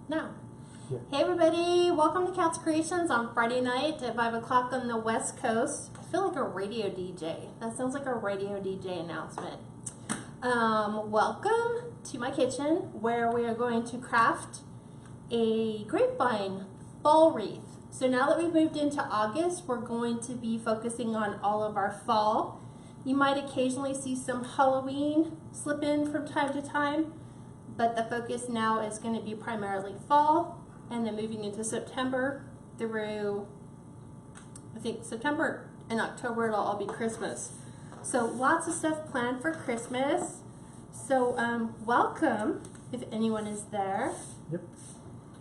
No. Yeah. Hey everybody, welcome to Kats Creations on Friday night at 5 o'clock on the West Coast. I feel like a radio DJ. That sounds like a radio DJ announcement. Welcome to my kitchen where we are going to craft a grapevine fall wreath. So now that we've moved into August, we're going to be focusing on all of our fall. You might occasionally see some Halloween slip in from time to time, but the focus now is going to be primarily fall, and then moving into September through, I think, September and October, it'll all be Christmas. So lots of stuff planned for Christmas. So welcome, if anyone is there. Yep.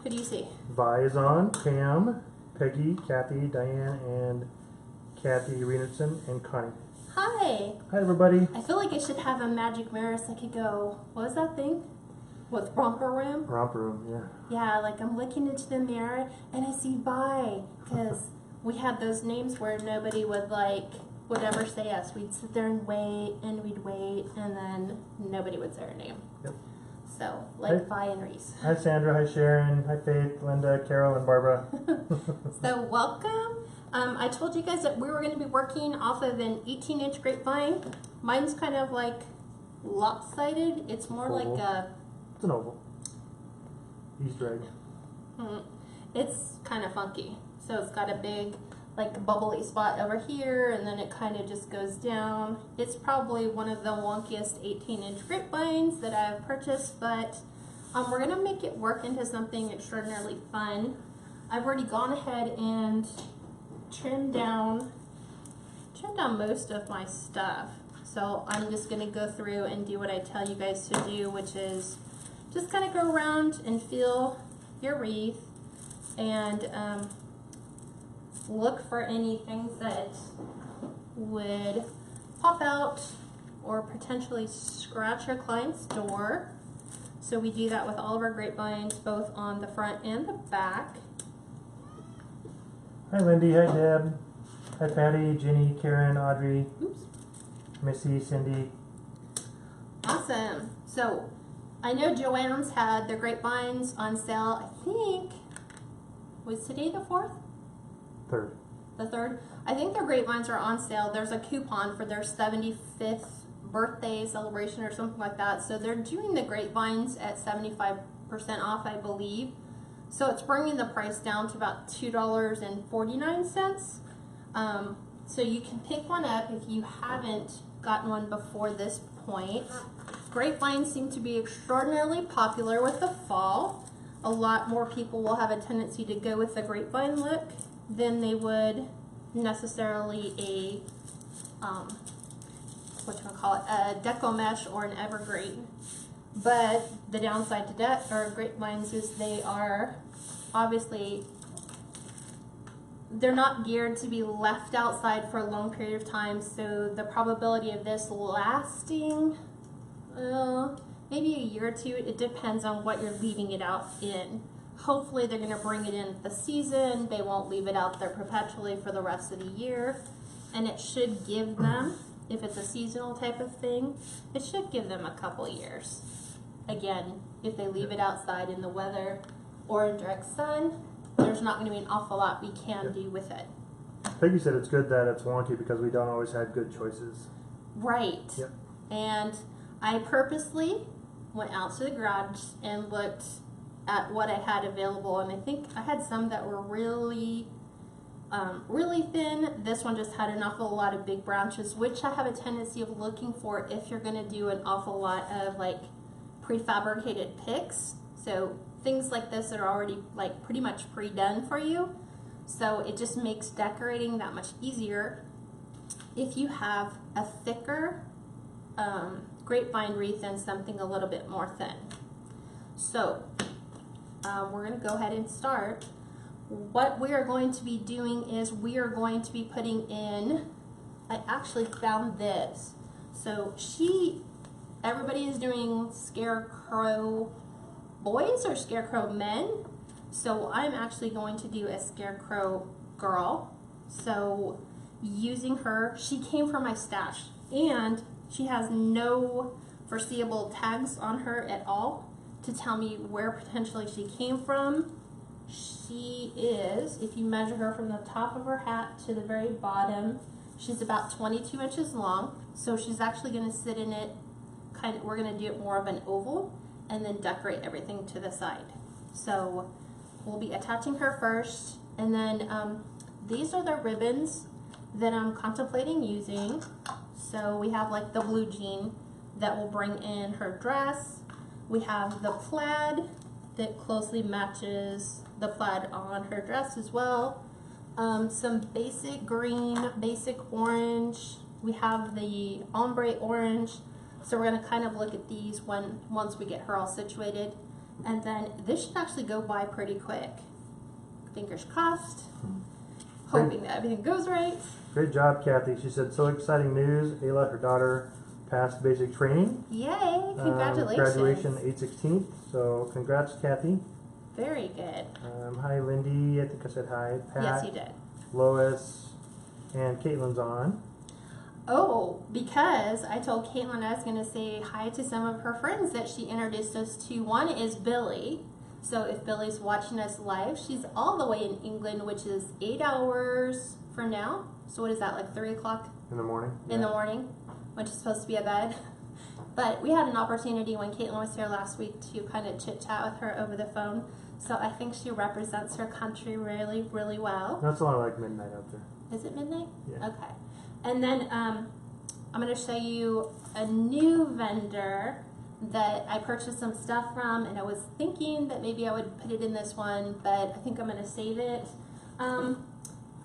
Who do you see? Vi is on, Pam, Peggy, Kathy, Diane, and Kathy Reinertson, and Connie. Hi. Hi, everybody. I feel like I should have a magic mirror so I could go, what was that thing? What's romper room? Romper room, yeah. Yeah, like I'm looking into the mirror and I see Vi, because we had those names where nobody would would ever say us. We'd sit there and we'd wait, and then nobody would say our name. Yep. So, like Vi and Reese. Hi, Sandra. Hi, Sharon. Hi, Faith, Linda, Carol, and Barbara. So, welcome. I told you guys that we were going to be working off of an 18-inch grapevine. Mine's kind of like lopsided. It's more Oval. like a... It's an oval. Easter egg. It's kind of funky. So it's got a big, like, bubbly spot over here, and then it kind of just goes down. It's probably one of the wonkiest 18-inch grapevines that I've purchased, but we're going to make it work into something extraordinarily fun. I've already gone ahead and trimmed down most of my stuff. So I'm just going to go through and do what I tell you guys to do, which is just kind of go around and feel your wreath and look for any things that would pop out or potentially scratch your client's door. So we do that with all of our grapevines, both on the front and the back. Hi, Lindy. Hi, Deb. Hi, Patty, Ginny, Karen, Audrey, Oops. Missy, Cindy. Awesome. So I know Joann's had their grapevines on sale, I think, was today the 4th? Third. The 3rd? I think their grapevines are on sale. There's a coupon for their 75th birthday celebration or something like that. So they're doing the grapevines at 75% off, I believe. So it's bringing the price down to about $2.49. So you can pick one up if you haven't gotten one before this point. Grapevines seem to be extraordinarily popular with the fall. A lot more people will have a tendency to go with the grapevine look than they would necessarily a a deco mesh or an evergreen. But the downside to grapevines is they are obviously, they're not geared to be left outside for a long period of time, so the probability of this lasting maybe a year or two, it depends on what you're leaving it out in. Hopefully they're going to bring it in the season. They won't leave it out there perpetually for the rest of the year, and it should give them, if it's a seasonal type of thing, it should give them a couple years. Again, if they leave it outside in the weather or in direct sun, there's not going to be an awful lot we can do with it. Peggy said it's good that it's wonky because we don't always have good choices. Right. Yep. And I purposely went out to the garage and looked at what I had available, and I think I had some that were really thin. This one just had an awful lot of big branches, which I have a tendency of looking for if you're going to do an awful lot of like prefabricated picks. So things like this that are already like pretty much pre-done for you. So it just makes decorating that much easier if you have a thicker grapevine wreath and something a little bit more thin. So we're going to go ahead and start. What we are going to be doing is we are going to be putting in, I actually found this. So everybody is doing scarecrow boys or scarecrow men. So I'm actually going to do a scarecrow girl. So using her, she came from my stash, and she has no foreseeable tags on her at all. to tell me where potentially she came from. She is, if you measure her from the top of her hat to the very bottom, she's about 22 inches long. So she's actually going to sit in it, we're going to do it more of an oval and then decorate everything to the side. So we'll be attaching her first, and then these are the ribbons that I'm contemplating using. So we have like the blue jean that will bring in her dress. We have the plaid that closely matches the plaid on her dress as well. Some basic green, basic orange. We have the ombre orange. So we're going to kind of look at these once we get her all situated. And then this should actually go by pretty quick. Fingers crossed. Hoping that everything goes right. Great job, Kathy. She said, so exciting news. Ayla, her daughter, passed basic training. Yay! Congratulations. Graduation 8/16. So congrats, Kathy. Very good. Hi, Lindy. I think I said hi. Pat, Yes, you did. Lois, and Caitlin's on. Oh, because I told Caitlin I was going to say hi to some of her friends that she introduced us to. One is Billy. So if Billy's watching us live, she's all the way in England, which is 8 hours from now. So what is that, like 3 o'clock? In the morning. In the morning, when she's supposed to be at bed. But we had an opportunity when Caitlin was here last week to kind of chit-chat with her over the phone. So I think she represents her country really, really well. That's only like midnight out there. Is it midnight? Yeah. Okay. And then I'm going to show you a new vendor that I purchased some stuff from, and I was thinking that maybe I would put it in this one, but I think I'm going to save it.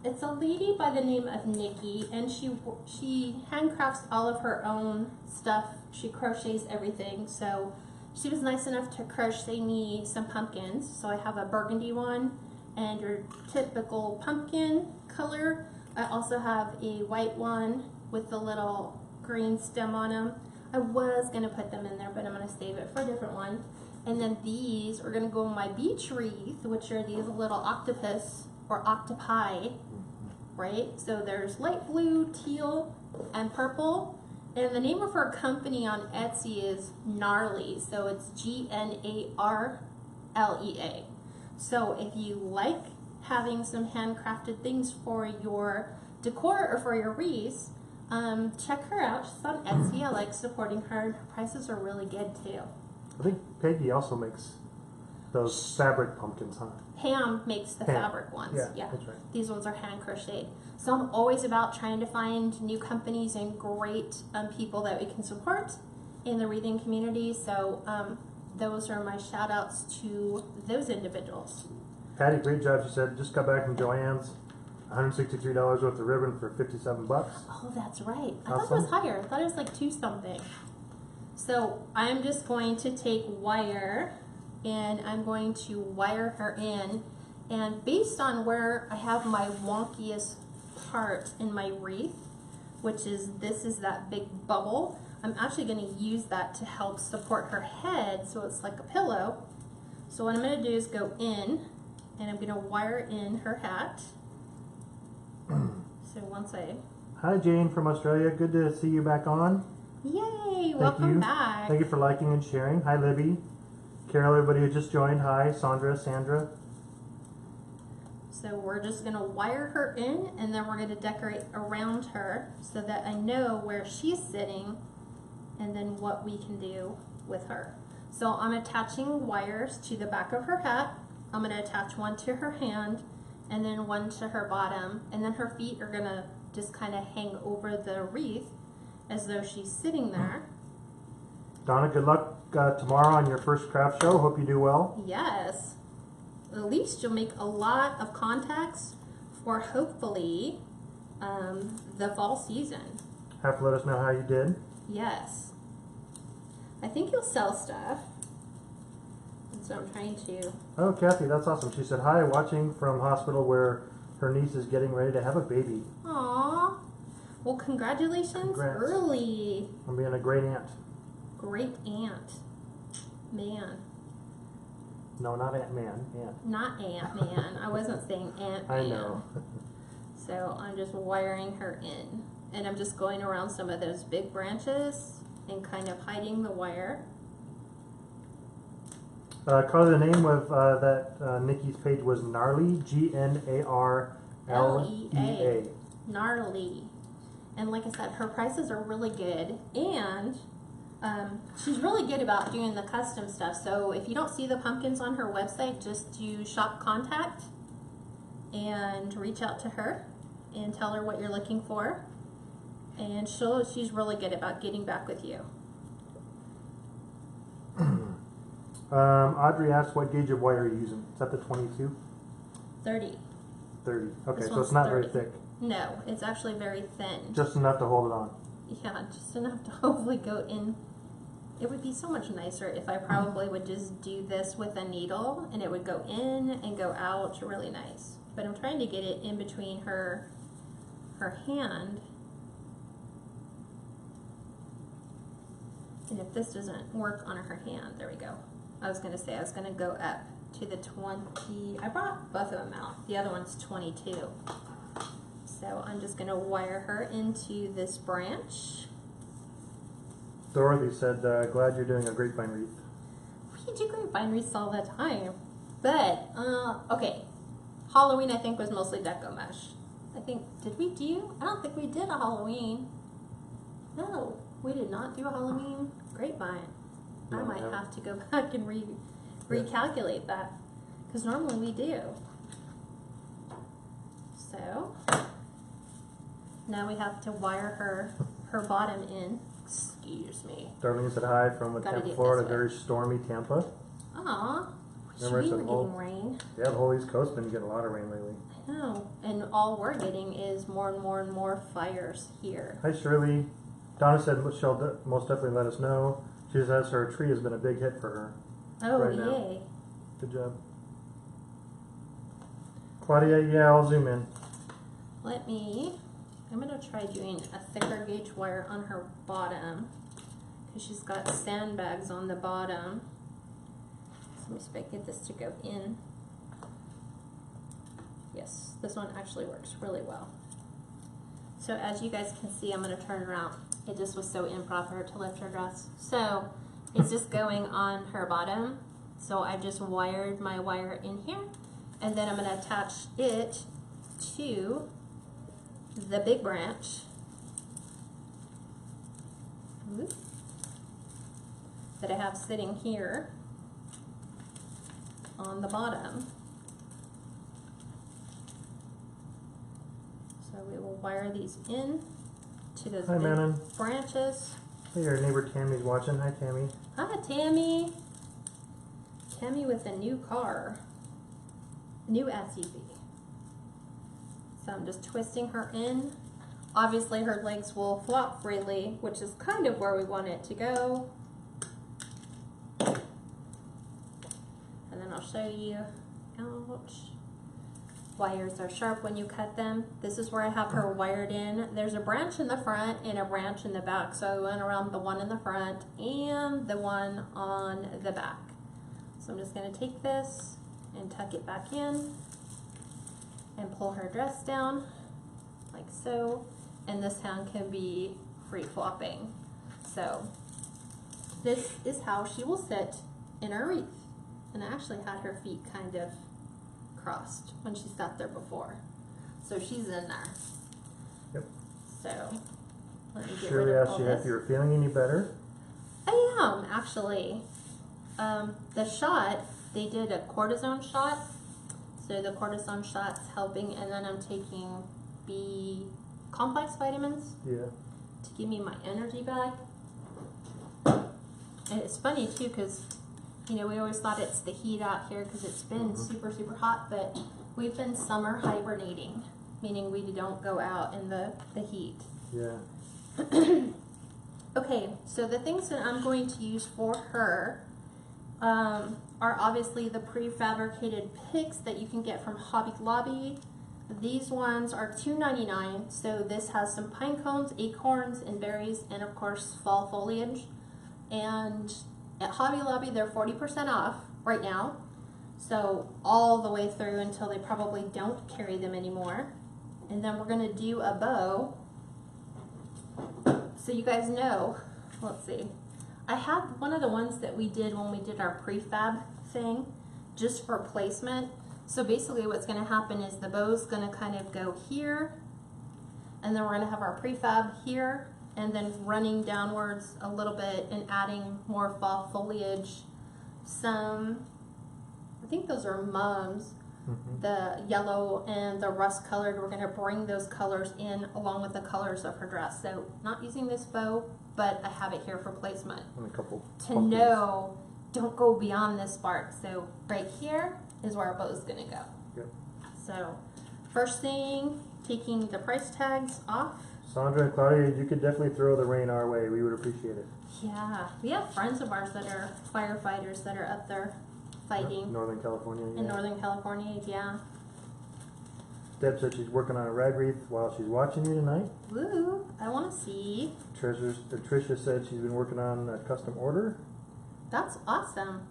It's a lady by the name of Nikki, and she handcrafts all of her own stuff. She crochets everything. So she was nice enough to crochet me some pumpkins. So I have a burgundy one and your typical pumpkin color. I also have a white one with the little green stem on them. I was going to put them in there, but I'm going to save it for a different one. And then these are going to go in my beach wreath, which are these little octopus or octopi, right? So there's light blue, teal, and purple. And the name of her company on Etsy is Gnarly. So it's Gnarlea. So if you like having some handcrafted things for your decor or for your wreaths, check her out. She's on Etsy. I like supporting her. Her prices are really good too. I think Peggy also makes those fabric pumpkins, huh? Pam makes the fabric ones. Yeah, that's right. These ones are hand crocheted. So I'm always about trying to find new companies and great people that we can support in the wreathing community. So those are my shout outs to those individuals. Patty, great job. She said, just got back from Joann's. $163 worth of ribbon for $57. Oh, that's right. I Awesome. thought it was higher. I thought it was like 2 something. So I'm just going to take wire and I'm going to wire her in. And based on where I have my wonkiest part in my wreath, which is this is that big bubble, I'm actually going to use that to help support her head so it's like a pillow. So what I'm going to do is go in and I'm going to wire in her hat. So once I... Hi, Jane from Australia. Good to see you back on. Yay! Welcome back. Thank you for liking and sharing. Hi, Libby. Carol, everybody who just joined. Hi, Sandra. So we're just going to wire her in, and then we're going to decorate around her so that I know where she's sitting and then what we can do with her. So I'm attaching wires to the back of her hat. I'm going to attach one to her hand and then one to her bottom, and then her feet are going to just kind of hang over the wreath as though she's sitting there. Donna, good luck tomorrow on your first craft show. Hope you do well. Yes. At least you'll make a lot of contacts for hopefully the fall season. Have to let us know how you did. Yes. I think you'll sell stuff. And so I'm trying to... Oh, Kathy, that's awesome. She said, hi, watching from hospital where her niece is getting ready to have a baby. Aww. Well, congratulations. Congrats. Early. I'm being a great aunt. Great aunt. Man. No, not Aunt Man. Aunt. Not Aunt Man. I wasn't saying Aunt Man. I know. So I'm just wiring her in. And I'm just going around some of those big branches and kind of hiding the wire. Carly, the name of that Nikki's page was Gnarly, Gnarlea. Gnarly. And like I said, her prices are really good, and she's really good about doing the custom stuff. So if you don't see the pumpkins on her website, just do shop contact and reach out to her and tell her what you're looking for, and she's really good about getting back with you. Audrey asked, what gauge of wire are you using? Is that the 22? 30. 30. Okay, This so one's it's not 30. very thick. No, it's actually very thin. Just enough to hold it on. Yeah, just enough to hopefully go in. It would be so much nicer if I probably would just do this with a needle and it would go in and go out really nice. But I'm trying to get it in between her hand. And if this doesn't work on her hand, there we go. I was going to say I was going to go up to the 20. I brought both of them out. The other one's 22. So I'm just going to wire her into this branch. Dorothy said, glad you're doing a grapevine wreath. We do grapevine wreaths all the time. But, okay. Halloween I think was mostly deco mesh. I think, did we do? I don't think we did a Halloween. No, we did not do a Halloween grapevine. No, I might no. have to go back and recalculate that. Because normally we do. So, now we have to wire her bottom in. Excuse me. Darlene said hi from Gotta Tampa, do it Florida. this way. Very stormy Tampa. Aw. Remember I We said were whole- getting rain. Yeah, the whole East Coast been getting a lot of rain lately. I know. And all we're getting is more and more and more fires here. Hi Shirley. Donna said she'll most definitely let us know. She says her tree has been a big hit for her. Oh, Right now. yay. Good job. Claudia, yeah, I'll zoom in. I'm going to try doing a thicker gauge wire on her bottom because she's got sandbags on the bottom. So let me see if I can get this to go in. Yes, this one actually works really well. So as you guys can see, I'm going to turn around. It just was so improper to lift her dress. So it's just going on her bottom. So I just wired my wire in here, and then I'm going to attach it to the big branch that I have sitting here on the bottom. So we will wire these in to those Hi, big Manon. branches. Hey, your neighbor Tammy's watching. Hi, Tammy. Hi, Tammy. Tammy with a new car, new SUV. So I'm just twisting her in. Obviously her legs will flop freely, which is kind of where we want it to go. And then I'll show you, ouch. Wires are sharp when you cut them. This is where I have her wired in. There's a branch in the front and a branch in the back. So I went around the one in the front and the one on the back. So I'm just going to take this and tuck it back in and pull her dress down like so. And this hand can be free flopping. So this is how she will sit in our wreath. And I actually had her feet kind of crossed when she sat there before. So she's in there. Yep. So let me get Shirley rid of asked all you this. if you were feeling any better. I am, actually. The shot, they did a cortisone shot. So the cortisone shot's helping, and then I'm taking B complex vitamins Yeah. to give me my energy back. And it's funny too, because you know, we always thought it's the heat out here because it's been super, super hot, but we've been summer hibernating, meaning we don't go out in the heat. Yeah. Okay, so the things that I'm going to use for her are obviously the prefabricated picks that you can get from Hobby Lobby. These ones are $2.99, so this has some pine cones, acorns, and berries, and of course fall foliage. And at Hobby Lobby, they're 40% off right now, so all the way through until they probably don't carry them anymore. And then we're going to do a bow. So you guys know, let's see, I have one of the ones that we did when we did our prefab thing just for placement. So basically what's going to happen is the bow's going to kind of go here, and then we're going to have our prefab here, and then running downwards a little bit and adding more fall foliage. Some, I think those are mums, the yellow and the rust colored. We're going to bring those colors in along with the colors of her dress. So not using this bow, but I have it here for placement. And a couple To pumpkins. know, don't go beyond this part. So right here is where our bow is going to go. Yep. So first thing, taking the price tags off. Sandra and Claudia, you could definitely throw the rain our way. We would appreciate it. Yeah, we have friends of ours that are firefighters that are up there fighting Northern California. in Northern California. Yeah. Deb said she's working on a rag wreath while she's watching you tonight. Woo! I want to see. Tricia said she's been working on a custom order. That's awesome.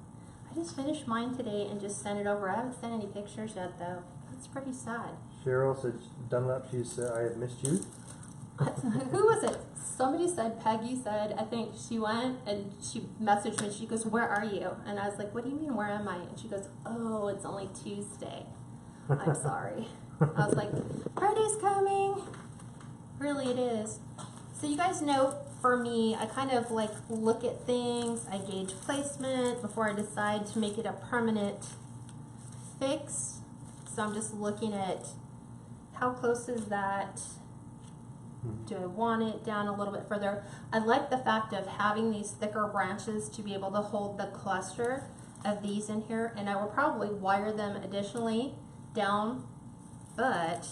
I just finished mine today and just sent it over. I haven't sent any pictures yet though. That's pretty sad. Cheryl said Dunlap, she said, I have missed you. Who was it? Somebody said, Peggy said, I think she went and she messaged me. She goes, where are you? And I was like, what do you mean, where am I? And she goes, oh, it's only Tuesday. I'm sorry. I was like, Friday's coming. Really, it is. So you guys know, for me, I kind of like look at things. I gauge placement before I decide to make it a permanent fix. So I'm just looking at how close is that? Do I want it down a little bit further? I like the fact of having these thicker branches to be able to hold the cluster of these in here, and I will probably wire them additionally down, but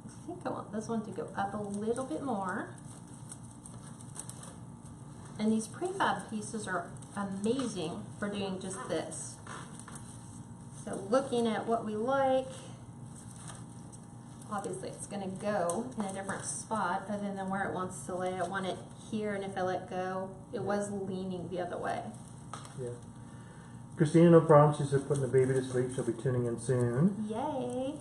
I think I want this one to go up a little bit more. And these prefab pieces are amazing for doing just this. So looking at what we like, obviously it's going to go in a different spot other than where it wants to lay. I want it here, and if I let go, it was leaning the other way. Yeah. Christina, no problem. She said putting the baby to sleep. She'll be tuning in soon. Yay!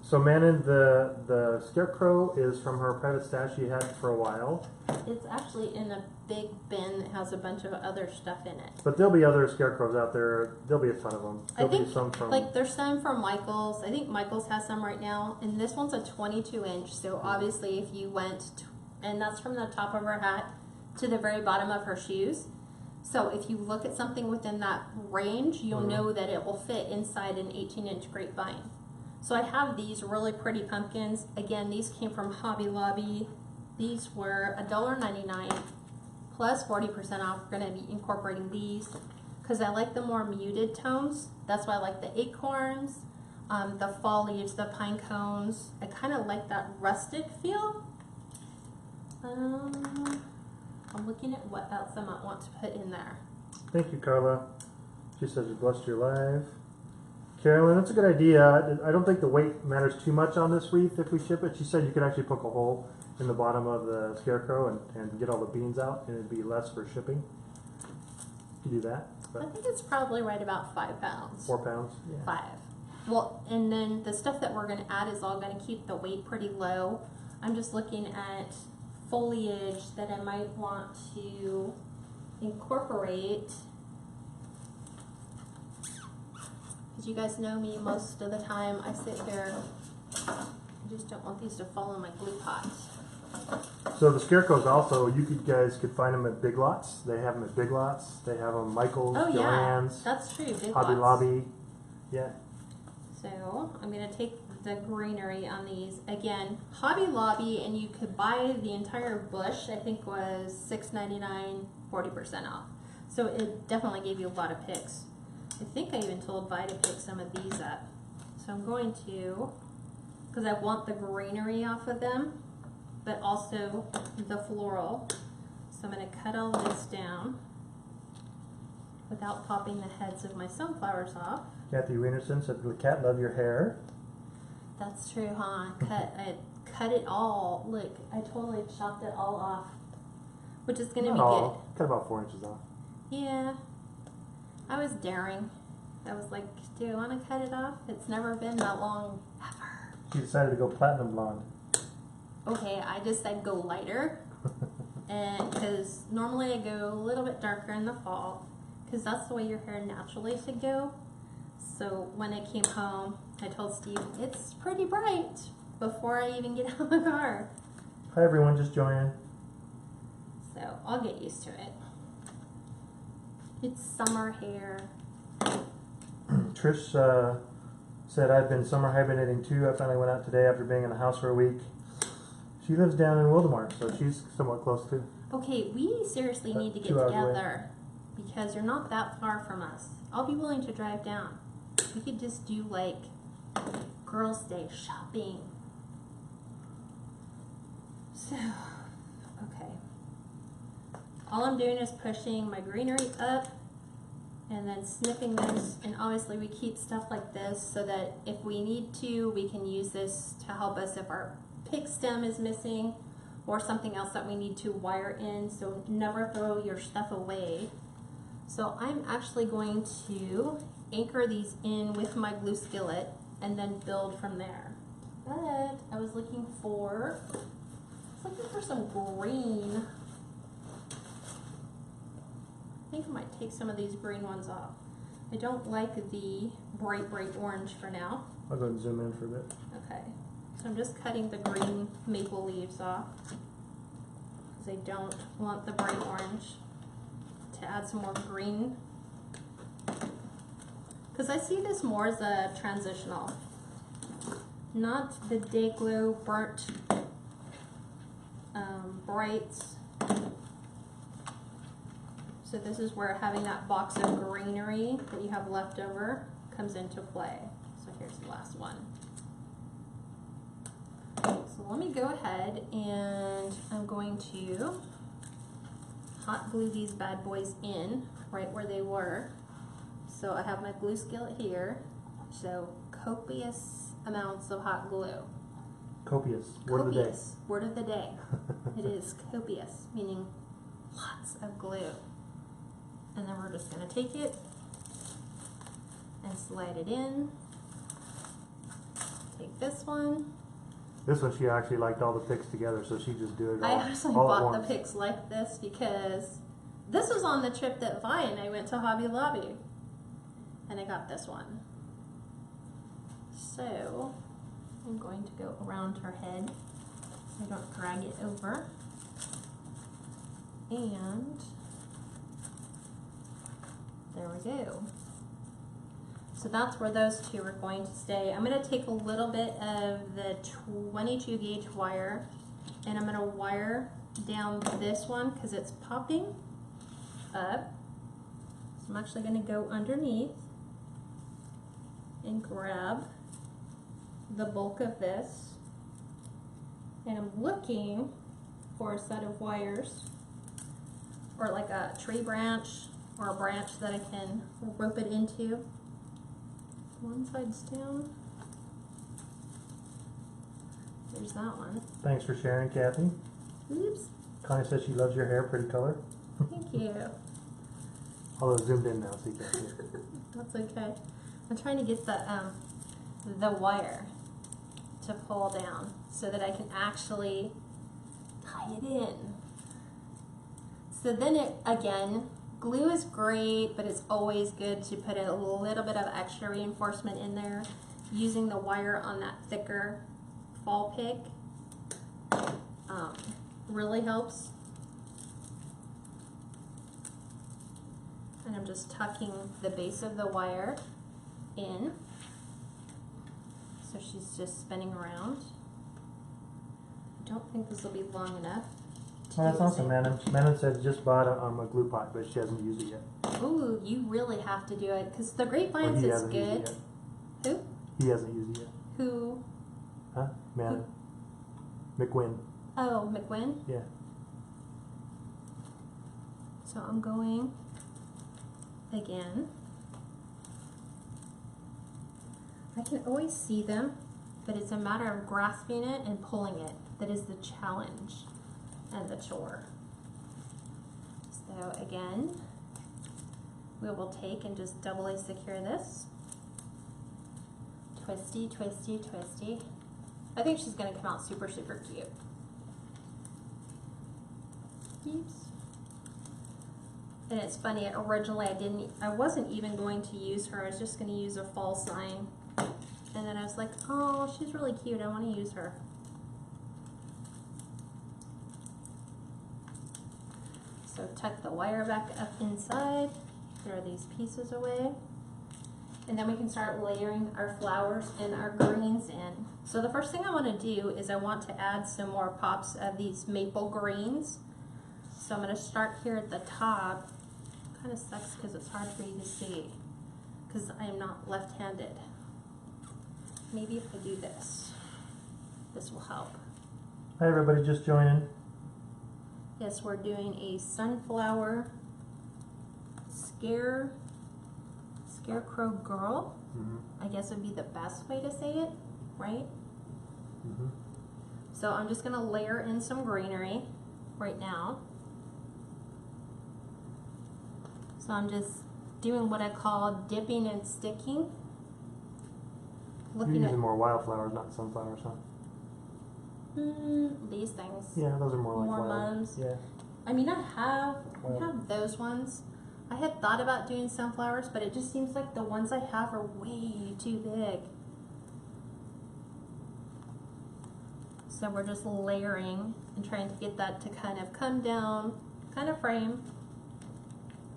So Manon, the Scarecrow is from her private stash she had for a while. It's actually in a big bin that has a bunch of other stuff in it. But there'll be other Scarecrows out there. There'll be a ton of them. I There'll think, be some from like, there's some from Michaels. I think Michaels has some right now, and this one's a 22-inch. So obviously, if you went, and that's from the top of her hat to the very bottom of her shoes. So if you look at something within that range, you'll know that it will fit inside an 18-inch grapevine. So I have these really pretty pumpkins. Again, these came from Hobby Lobby. These were $1.99 plus 40% off. We're going to be incorporating these because I like the more muted tones. That's why I like the acorns, the fall leaves, the pine cones. I kind of like that rustic feel. I'm looking at what else I might want to put in there. Thank you, Carla. She says you blessed your life. Carolyn, that's a good idea. I don't think the weight matters too much on this wreath if we ship it. She said you could actually poke a hole in the bottom of the Scarecrow and get all the beans out, and it'd be less for shipping. You do that. I think it's probably right about 5 pounds. 4 pounds? Yeah. 5. Well, and then the stuff that we're going to add is all going to keep the weight pretty low. I'm just looking at foliage that I might want to incorporate. Because you guys know me, most of the time I sit here, I just don't want these to fall in my glue pot. So the Scarecrows also, you guys could find them at Big Lots. They have them at Big Lots. They have them Michael's, Oh yeah, Joann's, that's true. Big Hobby Lots. Lobby. Yeah. So I'm going to take the greenery on these. Again, Hobby Lobby, and you could buy the entire bush, I think was $6.99, 40% off. So it definitely gave you a lot of picks. I think I even told Vi to pick some of these up. So I'm going to, because I want the greenery off of them, but also the floral. So I'm going to cut all this down without popping the heads of my sunflowers off. Kathy Wienerson said, "Cat, love your hair." That's true, huh? I cut it all. Look, I totally chopped it all off, which is going to be good. Cut about 4 inches off. Yeah, I was daring. I was like, do I want to cut it off? It's never been that long, ever. She decided to go platinum blonde. Okay, I just said go lighter, and because normally I go a little bit darker in the fall, because that's the way your hair naturally should go. So when I came home, I told Steve, it's pretty bright before I even get out of the car. Hi everyone, just joining. So I'll get used to it. It's summer hair. Trish said I've been summer hibernating too. I finally went out today after being in the house for a week. She lives down in Wildemar, so she's somewhat close too. Okay, we seriously need to get 2 hours away. together because you're not that far from us. I'll be willing to drive down. We could just do like girls' day shopping. So, okay. All I'm doing is pushing my greenery up and then snipping this, and obviously we keep stuff like this so that if we need to, we can use this to help us if our pick stem is missing or something else that we need to wire in, so never throw your stuff away. So I'm actually going to anchor these in with my glue skillet and then build from there. But I was looking for some green. I think I might take some of these green ones off. I don't like the bright orange for now. I'll go and zoom in for a bit. Okay, so I'm just cutting the green maple leaves off because I don't want the bright orange to add some more green. Because I see this more as a transitional, not the day glow burnt brights. So this is where having that box of greenery that you have left over comes into play. So here's the last one. So let me go ahead and I'm going to hot glue these bad boys in right where they were. So I have my glue skillet here. So copious amounts of hot glue. Copious. Word of the day. Copious. Word of the day. It is copious, meaning lots of glue. And then we're just going to take it and slide it in. Take this one. This one she actually liked all the picks together, so she just do it all. I actually all at bought the once. picks like this because this was on the trip that Vi and I went to Hobby Lobby. And I got this one. So I'm going to go around her head so I don't drag it over. And there we go. So that's where those two are going to stay. I'm going to take a little bit of the 22 gauge wire and I'm going to wire down this one because it's popping up. So I'm actually going to go underneath and grab the bulk of this. And I'm looking for a set of wires or like a tree branch or a branch that I can rope it into. One side's down. There's that one. Thanks for sharing, Kathy. Oops. Connie says she loves your hair, pretty color. Thank you. Although zoomed in now, so you can't see it. That's okay. I'm trying to get the wire to pull down so that I can actually tie it in. So then it, again, glue is great, but it's always good to put a little bit of extra reinforcement in there. Using the wire on that thicker fall pick really helps. And I'm just tucking the base of the wire in. So she's just spinning around. I don't think this will be long enough. Oh, that's awesome, Manon. Manon said just bought a glue pot, but she hasn't used it yet. Ooh, you really have to do it because the grapevines Or he is hasn't used good. it yet. Who? He hasn't used it yet. Who? Huh? Manon. McWin. Oh, McWin? Yeah. So I'm going again. I can always see them, but it's a matter of grasping it and pulling it. That is the challenge and the chore. So again, we will take and just doubly secure this. Twisty, twisty, twisty. I think she's going to come out super, super cute. Oops. And it's funny, originally I wasn't even going to use her. I was just going to use a fall sign. And then I was like, oh, she's really cute. I want to use her. So tuck the wire back up inside. Throw these pieces away. And then we can start layering our flowers and our greens in. So the first thing I want to do is I want to add some more pops of these maple greens. So I'm going to start here at the top. Kind of sucks because it's hard for you to see because I am not left-handed. Maybe if I do this, this will help. Hi everybody, just joining. Yes, we're doing a sunflower Scarecrow Girl. I guess would be the best way to say it, right? So I'm just going to layer in some greenery right now. So I'm just doing what I call dipping and sticking. You're using more wildflowers, not sunflowers, huh? These things. Yeah, those are more like wild. Mums. Yeah. I mean, I have those ones. I had thought about doing sunflowers, but it just seems like the ones I have are way too big. So we're just layering and trying to get that to kind of come down, kind of frame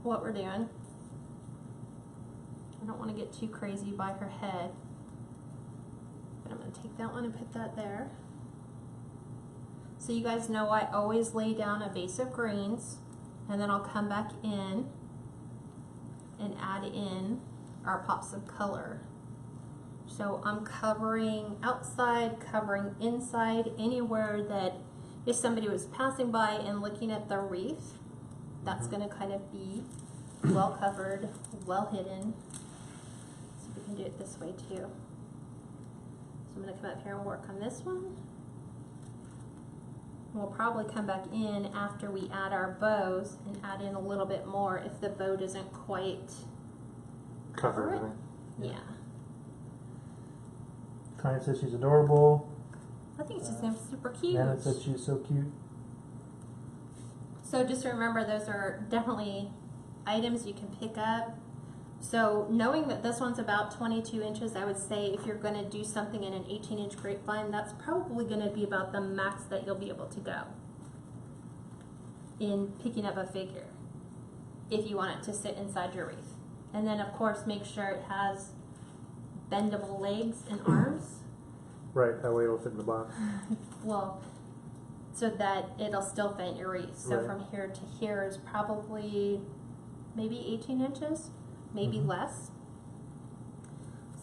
what we're doing. I don't want to get too crazy by her head, but I'm going to take that one and put that there. So you guys know I always lay down a base of greens, and then I'll come back in and add in our pops of color. So I'm covering outside, covering inside, anywhere that if somebody was passing by and looking at the wreath, that's going to kind of be well covered, well hidden. So we can do it this way too. So I'm going to come up here and work on this one. We'll probably come back in after we add our bows and add in a little bit more if the bow doesn't quite cover it. Yeah. Kind says she's adorable. I think she's super cute. Nana said she's so cute. So just remember, those are definitely items you can pick up. So knowing that this one's about 22 inches, I would say if you're going to do something in an 18-inch grapevine, that's probably going to be about the max that you'll be able to go in picking up a figure if you want it to sit inside your wreath. And then of course make sure it has bendable legs and arms. Right, that way it'll fit in the box. Well, so that it'll still fit in your wreath. So Right. from here to here is probably maybe 18 inches, maybe less.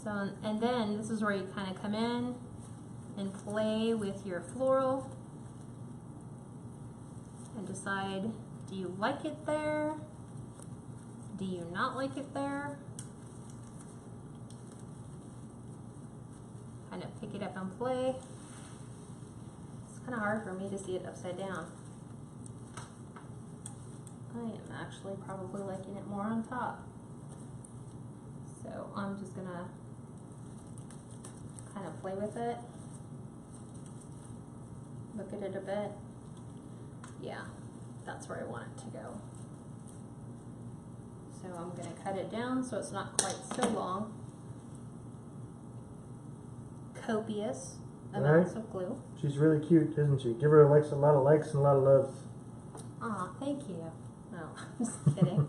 So, and then this is where you kind of come in and play with your floral and decide, do you like it there? Do you not like it there? Kind of pick it up and play. It's kind of hard for me to see it upside down. I am actually probably liking it more on top. So I'm just gonna kind of play with it. Look at it a bit. Yeah, that's where I want it to go. So I'm gonna cut it down so it's not quite so long. Copious amounts of glue. She's really cute, isn't she? Give her a lot of likes and a lot of loves. Aw, thank you. No, I'm just kidding.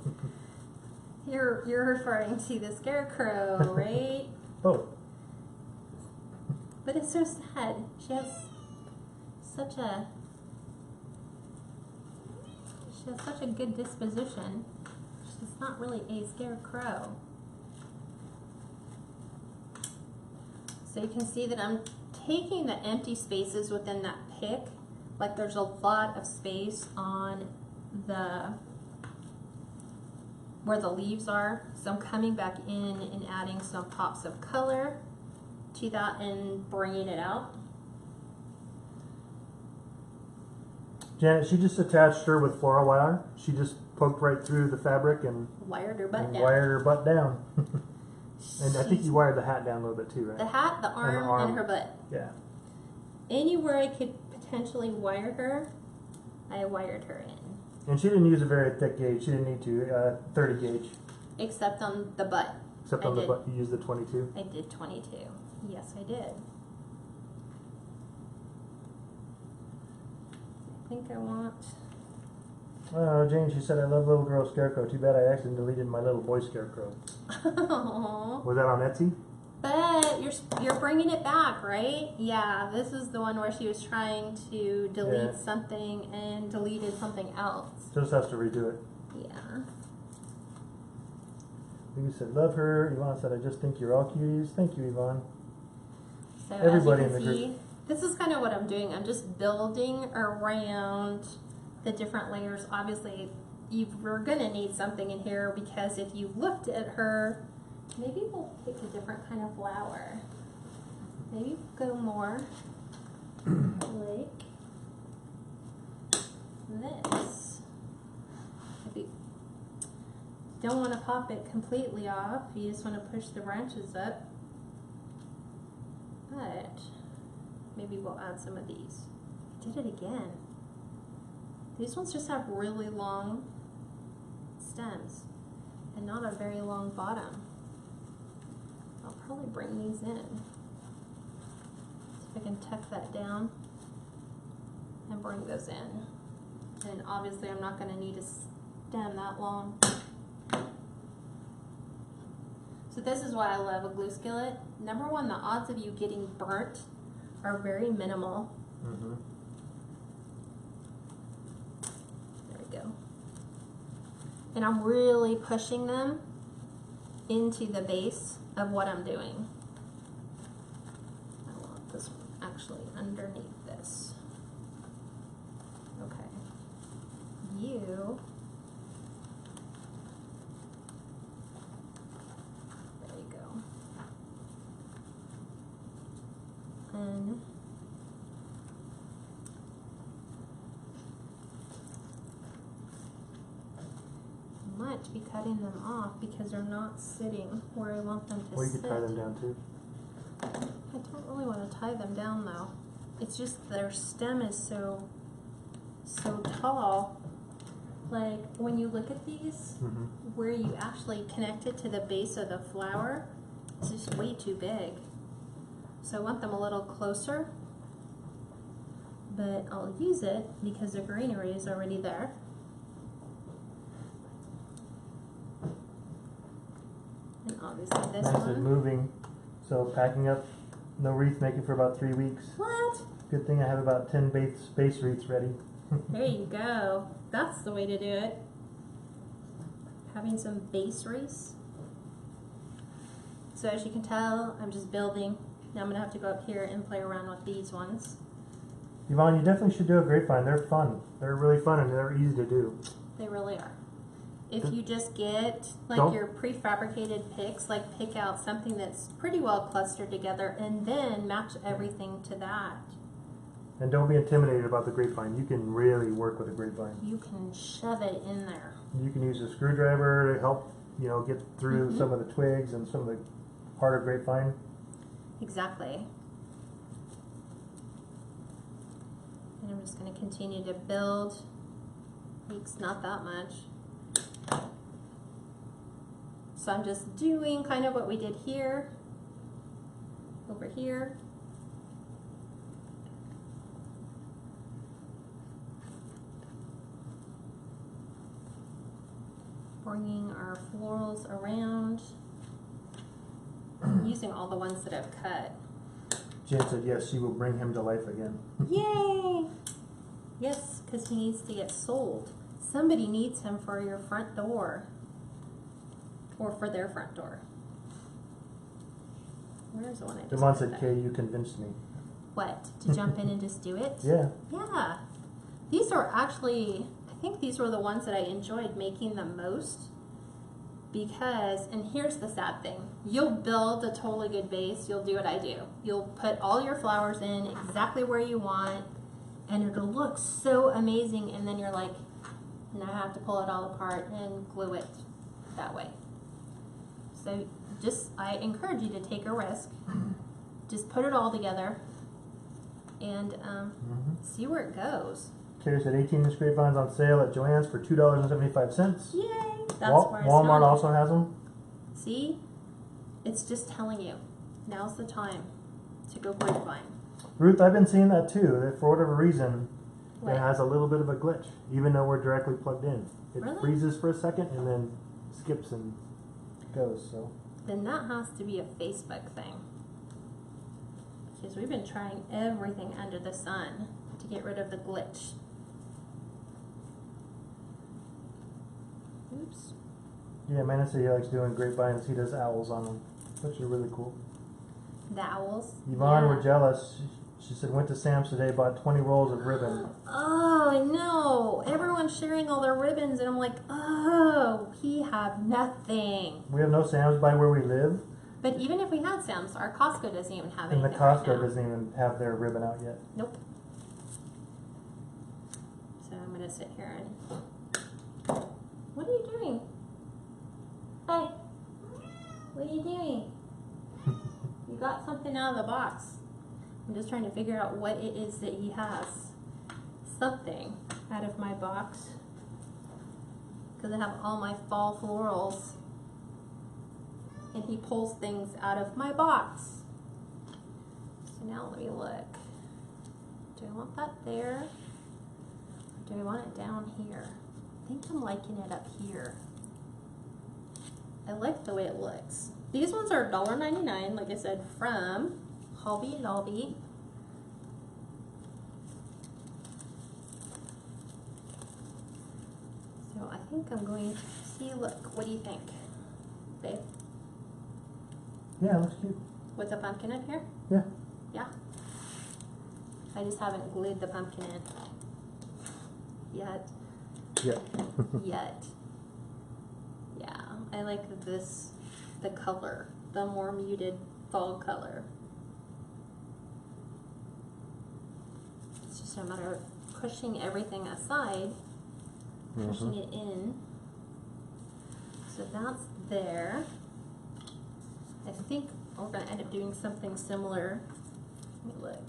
You're referring to the Scarecrow, right? Oh. But it's so sad. She has such a good disposition. She's not really a scarecrow. So you can see that I'm taking the empty spaces within that pick. Like there's a lot of space on the where the leaves are. So I'm coming back in and adding some pops of color to that and bringing it out. Janet, she just attached her with floral wire. She just poked right through the fabric and Wired her butt down. wired her butt down. And I think you wired the hat down a little bit too, right? The hat, the arm, and her butt. Yeah. Anywhere I could potentially wire her, I wired her in. And she didn't use a very thick gauge. She didn't need to. 30 gauge. Except on the butt. Except on the butt, you used the 22. I did 22. Yes, I did. I think I want... Oh, Jane, she said, I love little girl Scarecrow. Too bad I accidentally deleted my little boy Scarecrow. Aww. Was that on Etsy? But you're bringing it back, right? Yeah, this is the one where she was trying to delete something and deleted something else. Just has to redo it. Yeah. You said, love her. Yvonne said, I just think you're all cuties. Thank you, Yvonne. So Everybody as you in can the see, group. this is kind of what I'm doing. I'm just building around the different layers. Obviously, you're going to need something in here because if you looked at her, maybe we'll pick a different kind of flower. Maybe go more like this. If you don't want to pop it completely off, you just want to push the branches up. But maybe we'll add some of these. I did it again. These ones just have really long stems and not a very long bottom. I'll probably bring these in. See if I can tuck that down and bring those in. And obviously I'm not going to need a stem that long. So this is why I love a glue skillet. Number one, the odds of you getting burnt are very minimal. Mm-hmm. There we go. And I'm really pushing them into the base of what I'm doing. I want this one actually underneath this. Okay. You. There you go. And might be cutting them off because they're not sitting where I want them to Or you sit. could tie them down too. I don't really want to tie them down though. It's just their stem is so tall. Like when you look at these, Mm-hmm. where you actually connect it to the base of the flower, it's just way too big. So I want them a little closer, but I'll use it because the greenery is already there. And obviously this Nice and one. moving. So packing up, no wreath making for about 3 weeks. What? Good thing I have about 10 base wreaths ready. There you go. That's the way to do it. Having some base wreaths. So as you can tell, I'm just building. Now I'm going to have to go up here and play around with these ones. Yvonne, you definitely should do a grapevine. They're fun. They're really fun and they're easy to do. They really are. If you just get like Don't- your prefabricated picks, like pick out something that's pretty well clustered together and then match everything to that. And don't be intimidated about the grapevine. You can really work with a grapevine. You can shove it in there. You can use a screwdriver to help, get through some of the twigs and some of the harder grapevine. Exactly. And I'm just going to continue to build. It's not that much. So I'm just doing kind of what we did here, over here. Bringing our florals around. Using all the ones that I've cut. Jen said yes, she will bring him to life again. Yay! Yes, because he needs to get sold. Somebody needs him for your front door. Or for their front door. Where's the one I just Devon cut said, that? Kay, you convinced me. What? To jump in and just do it? Yeah. Yeah. These are actually, I think these were the ones that I enjoyed making the most. Because, and here's the sad thing, you'll build a totally good base, you'll do what I do. You'll put all your flowers in exactly where you want, and it'll look so amazing, and then you're like, now I have to pull it all apart and glue it that way. So just, I encourage you to take a risk. Just put it all together and see where it goes. Carrie said 18-inch grapevines on sale at Joann's for $2.75. Yay! That's where I Walmart started. also has them. See? It's just telling you. Now's the time to go grapevine. Ruth, I've been seeing that too. That for whatever reason, What? it has a little bit of a glitch, even though we're directly plugged in. It Really? freezes for a second and then skips and goes. So Then that has to be a Facebook thing. Because we've been trying everything under the sun to get rid of the glitch. Oops. yeah, Amanda said he likes doing grapevines. He does owls on them, which are really cool. The owls. Yvonne, Yeah. we're jealous. She said went to Sam's today, bought 20 rolls of ribbon. Oh, I know. Everyone's sharing all their ribbons, and I'm like, oh, he have nothing. We have no Sam's by where we live, But even if we had Sam's, our Costco doesn't even have and anything. the Costco right now. doesn't even have their ribbon out yet. Nope. So I'm gonna sit here and. What are you doing? Hey. What are you doing? You got something out of the box. I'm just trying to figure out what it is that he has. Something out of my box. Because I have all my fall florals. And he pulls things out of my box. So now let me look. Do I want that there? Or do I want it down here? I think I'm liking it up here. I like the way it looks. These ones are $1.99, like I said, from Hobby Lobby. So I think I'm going to see, look, what do you think, babe? Yeah, it looks cute. With the pumpkin up here? Yeah. Yeah. I just haven't glued the pumpkin in. Yet. Yeah. Yet. Yeah, I like this, the color, the more muted fall color. It's just a matter of pushing everything aside, pushing it in. So that's there. I think we're going to end up doing something similar. Let me look.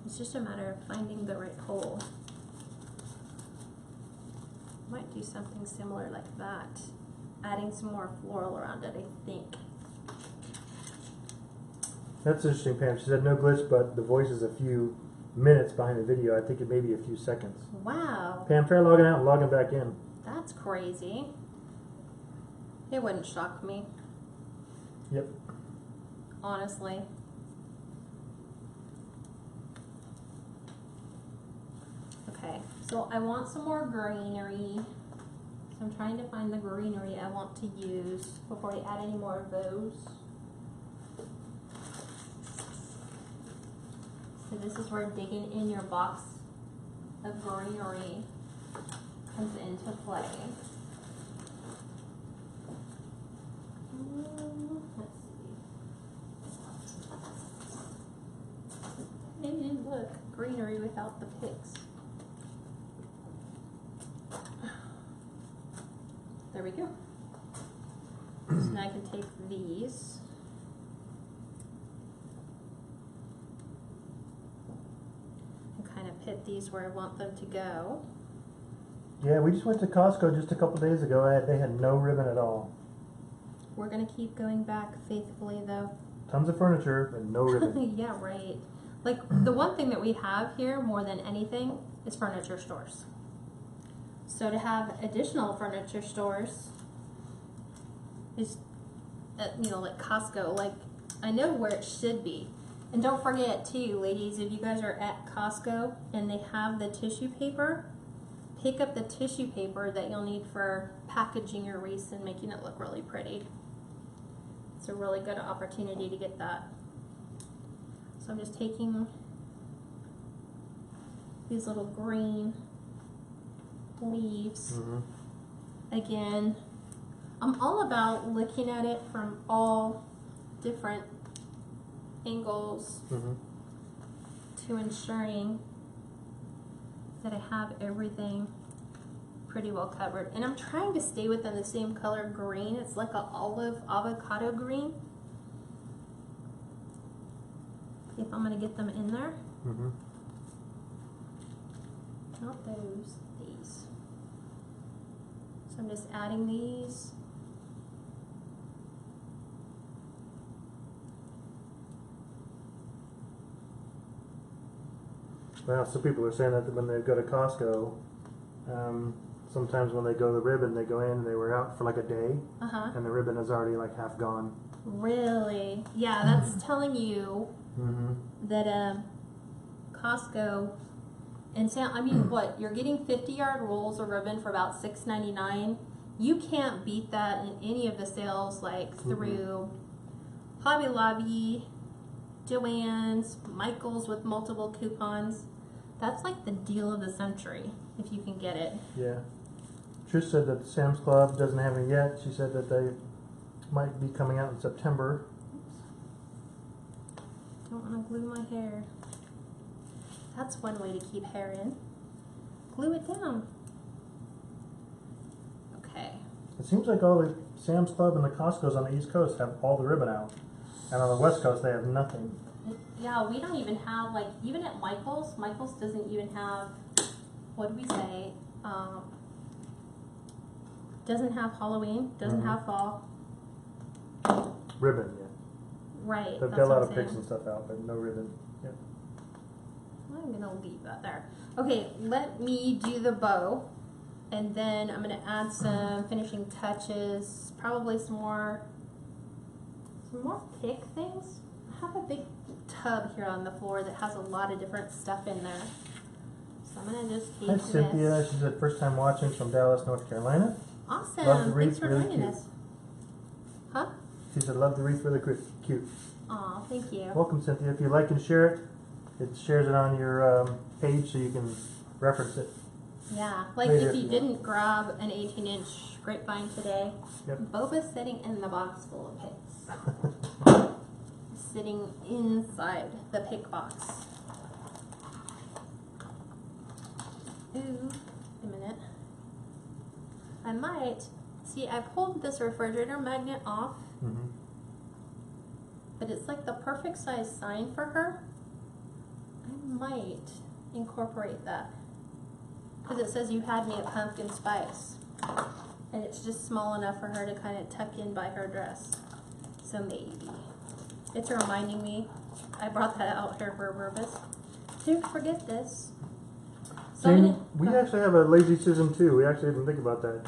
It's just a matter of finding the right hole. Might do something similar like that. Adding some more floral around it, I think. That's interesting, Pam. She said no glitch, but the voice is a few minutes behind the video. I think it may be a few seconds. Wow, Pam, try logging out and logging back in. that's crazy. It wouldn't shock me, Yep. honestly. Okay, so I want some more greenery. So I'm trying to find the greenery I want to use before I add any more of those. So this is where digging in your box of greenery comes into play. Let's see. Maybe didn't look greenery without the picks. There we go. So now I can take these. And kind of put these where I want them to go. Yeah, we just went to Costco just a couple days ago. They had no ribbon at all. We're gonna keep going back faithfully though. Tons of furniture and no ribbon. Yeah, right. Like the one thing that we have here more than anything is furniture stores. So to have additional furniture stores is, you know, like Costco, like I know where it should be. And don't forget too, ladies, if you guys are at Costco and they have the tissue paper, pick up the tissue paper that you'll need for packaging your wreaths and making it look really pretty. It's a really good opportunity to get that. So I'm just taking these little green leaves. Again, I'm all about looking at it from all different angles to ensuring that I have everything pretty well covered. And I'm trying to stay within the same color green. It's like an olive avocado green. If I'm going to get them in there. Not those, these. So I'm just adding these. Wow, some people are saying that when they go to Costco, sometimes when they go the ribbon, they go in and they were out for like a day, and the ribbon is already like half gone. Really? Yeah, that's telling you that Costco and I mean, what, you're getting 50-yard rolls of ribbon for about $6.99. You can't beat that in any of the sales, like through Hobby Lobby, Joann's, Michael's with multiple coupons. That's like the deal of the century if you can get it. Yeah. Trish said that Sam's Club doesn't have any yet. She said that they might be coming out in September. Don't want to glue my hair. That's one way to keep hair in. Glue it down. Okay. It seems like all the Sam's Club and the Costco's on the East Coast have all the ribbon out. And on the West Coast, they have nothing. Yeah, we don't even have, like, even at Michael's doesn't even have, what do we say? Doesn't have Halloween, doesn't have fall. Ribbon, yeah. Right. They've got a lot of picks and stuff out, but no ribbon. Yep. I'm gonna leave that there. Okay, let me do the bow, and then I'm gonna add some finishing touches, probably some more pick things. I have a big tub here on the floor that has a lot of different stuff in there. So I'm gonna just keep Hi this. Cynthia, she said first time watching from Dallas, North Carolina. Awesome. Love the Thanks wreath, for really joining cute. us. Huh? She said love the wreath, really cute. Aw, thank you. Welcome Cynthia. If you like and share it, it shares it on your page so you can reference it. Yeah, like Later, if you yeah. didn't grab an 18-inch grapevine today, Yep. Boba's sitting in the box full of picks. Sitting inside the pick box. Ooh, a minute. I might, see, I pulled this refrigerator magnet off, but it's like the perfect size sign for her. I might incorporate that. Because it says you had me at pumpkin spice. And it's just small enough for her to kind of tuck in by her dress. So maybe. It's reminding me, I brought that out here for a purpose. Don't forget this. So Jamie, we actually have a Lazy Susan too. We actually didn't think about that.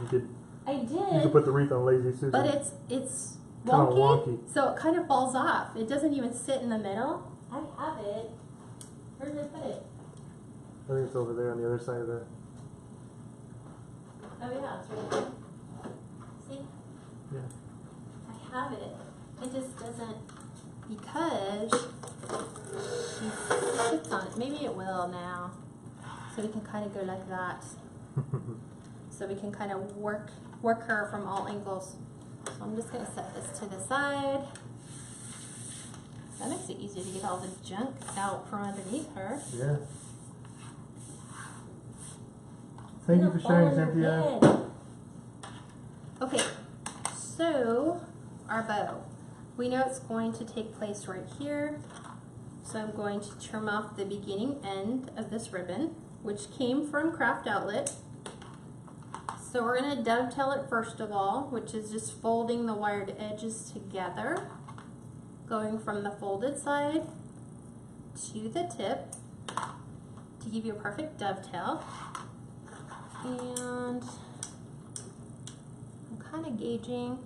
I You did, could put the wreath on Lazy Susan. but it's Kinda wonky, wonky. so it kind of falls off. It doesn't even sit in the middle. I have it. Where did I put it? I think it's over there on the other side of the. Oh yeah, it's right there. See? Yeah. I have it. It just doesn't, because she sits on it. Maybe it will now. So we can kind of go like that. So we can kind of work her from all angles. So I'm just going to set this to the side. That makes it easier to get all the junk out from underneath her. Yeah. Thank you for sharing, Cynthia. Okay, so our bow. We know it's going to take place right here. So I'm going to trim off the beginning end of this ribbon, which came from Craft Outlet. So we're going to dovetail it first of all, which is just folding the wired edges together, going from the folded side to the tip to give you a perfect dovetail. And I'm kind of gauging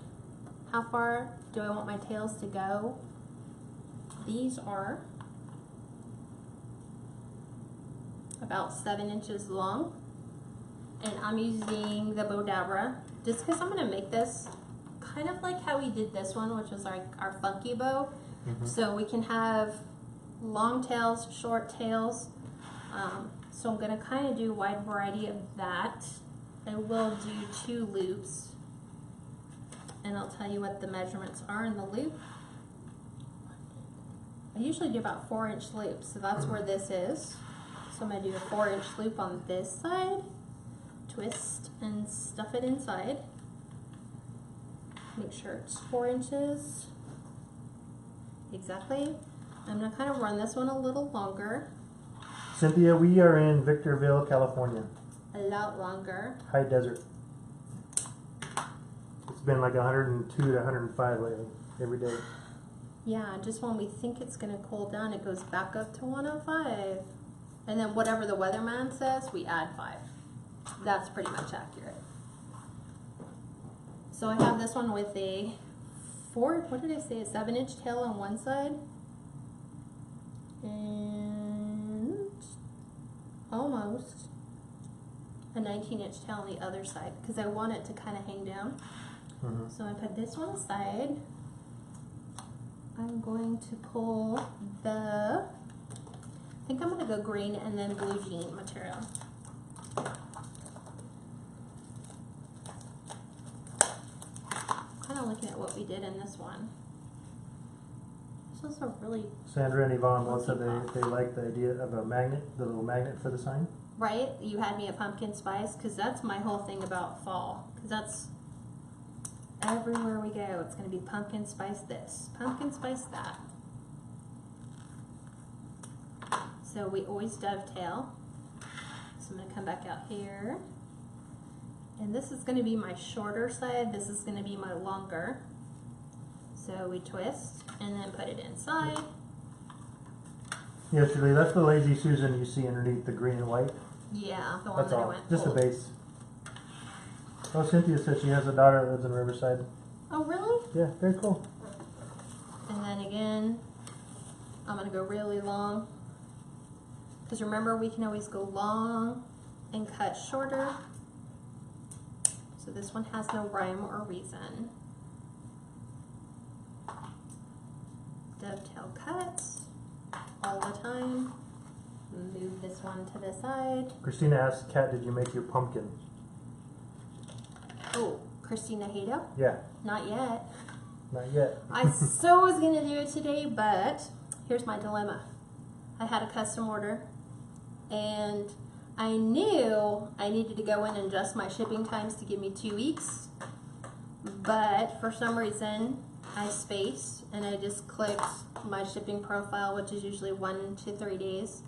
how far do I want my tails to go. These are about 7 inches long, and I'm using the Bodabra just because I'm going to make this kind of like how we did this one, which was our funky bow. So we can have long tails, short tails. So I'm going to kind of do a wide variety of that. I will do 2 loops, and I'll tell you what the measurements are in the loop. I usually do about 4-inch loops, so that's where this is. So I'm going to do a 4-inch loop on this side, twist and stuff it inside. Make sure it's 4 inches exactly. I'm going to kind of run this one a little longer Cynthia, we are in Victorville, California. A lot longer. High desert. It's been like 102 to 105 lately, every day. Yeah, just when we think it's going to cool down, it goes back up to 105. And then whatever the weatherman says, we add 5. That's pretty much accurate. So I have this one with a 7-inch tail on one side. And almost a 19-inch tail on the other side, because I want it to kind of hang down. So I put this one aside. I'm going to pull I think I'm going to go green and then blue jean material. Kind of looking at what we did in this one. This was a really... Sandra and Yvonne both said they like the idea of a magnet, the little magnet for the sign. Right? You had me a pumpkin spice, because that's my whole thing about fall. Because that's... everywhere we go, it's going to be pumpkin spice this, pumpkin spice that. So we always dovetail. So I'm going to come back out here. And this is going to be my shorter side. This is going to be my longer. So we twist and then put it inside. Yeah, Julie, that's the Lazy Susan you see underneath the green and white. Yeah, the one That's that I all. went Just the gold. base. Oh, Cynthia says she has a daughter that lives in Riverside. Oh, really? Yeah, very cool. And then again, I'm going to go really long. Because remember, we can always go long and cut shorter. So this one has no rhyme or reason. Dovetail cuts all the time. Move this one to the side. Christina asked, Kat, did you make your pumpkin? Oh, Christina Hato? Yeah, Not yet. not yet. I so was going to do it today, but here's my dilemma. I had a custom order, and I knew I needed to go in and adjust my shipping times to give me 2 weeks, but for some reason I spaced and I just clicked my shipping profile, which is usually 1 to 3 days.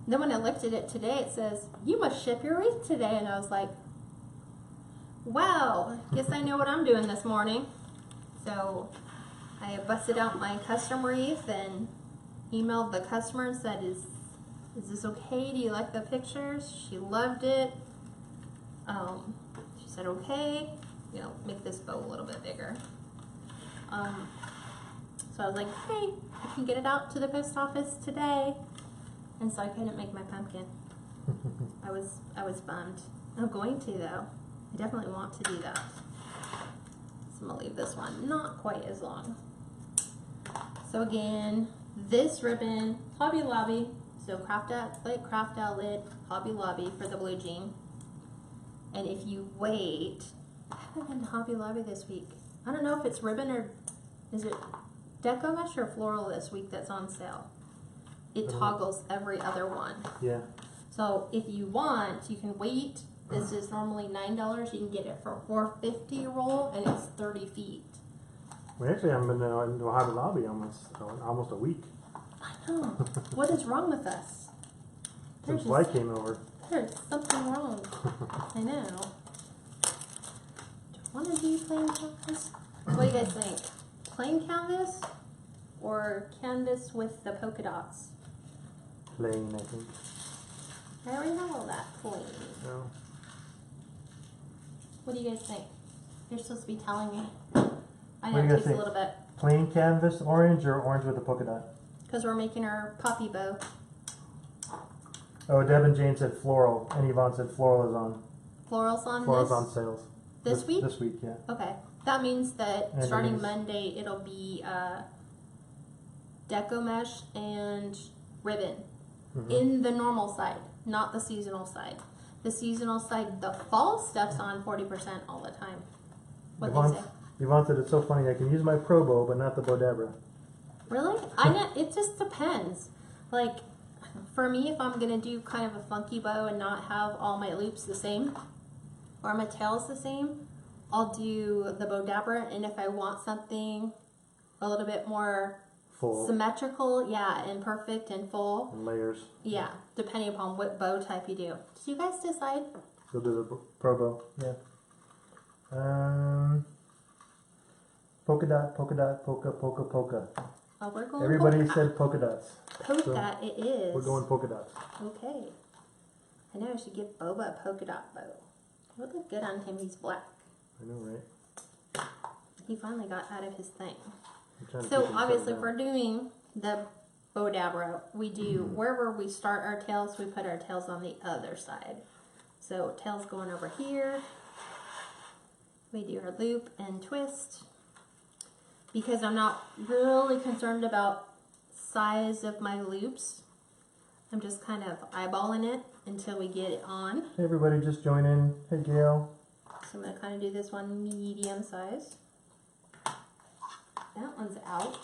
And then when I looked at it today, it says, you must ship your wreath today, and I was like, wow, guess I know what I'm doing this morning. So I busted out my custom wreath and emailed the customer and said, is this okay? Do you like the pictures? She loved it. She said, okay, make this bow a little bit bigger. So I was like, hey, I can get it out to the post office today. And so I couldn't make my pumpkin. I was bummed. I'm going to, though. I definitely want to do that. So I'm gonna leave this one not quite as long. So again, this ribbon, Hobby Lobby. So craft outlet, Hobby Lobby for the blue jean. And if you wait, I haven't been to Hobby Lobby this week. I don't know if it's ribbon or is it Deco Mesh or Floral this week that's on sale. It toggles every other one. Yeah. So if you want, you can wait. This is normally $9. You can get it for $4.50 a roll, and it's 30 feet. We actually haven't been to Hobby Lobby almost a week. I know. What is wrong with us? Since Light came over. There's something wrong. I know. Do I want to do plain canvas? What do you guys think? Plain canvas or canvas with the polka dots? Plain, I think. I already have all that plain. No. What do you guys think? You're supposed to be telling me. I What do know you it guys takes a think? little bit. Plain canvas orange or orange with a polka dot? Because we're making our poppy bow. Oh, Deb and Jane said floral, and Yvonne said floral is on. Florals on Floral's this? on sales. This week? This week, yeah. Okay. That means that And starting Denise. Monday, it'll be Deco Mesh and ribbon in the normal side, not the seasonal side. The seasonal side, the fall stuff's on 40% all the time. What they say? Yvonne said it's so funny. I can use my Pro Bow, but not the Bodebra. Really? I know. It just depends. Like, for me, if I'm going to do kind of a funky bow and not have all my loops the same, or my tails the same, I'll do the Bodebra. And if I want something a little bit more full. Symmetrical, yeah, and perfect and full. And layers. Yeah, depending upon what bow type you do. Did you guys decide? You'll do the pro bow. Yeah. Polka dot, polka dot, polka, polka, polka. Oh, we're going Everybody polka. said polka dots. Polka So it is. we're going polka dots. Okay. I know I should give Boba a polka dot bow. It would look good on him. He's black. I know, right? He finally got out of his thing. I'm trying to So keep them obviously, settled if we're doing the bow dab row, we do wherever we start our tails, we put our tails on the other side. So tails going over here. We do our loop and twist. Because I'm not really concerned about size of my loops. I'm just kind of eyeballing it until we get it on. Hey, everybody, just join in. Hey, Gail. So I'm going to kind of do this one medium size. That one's out.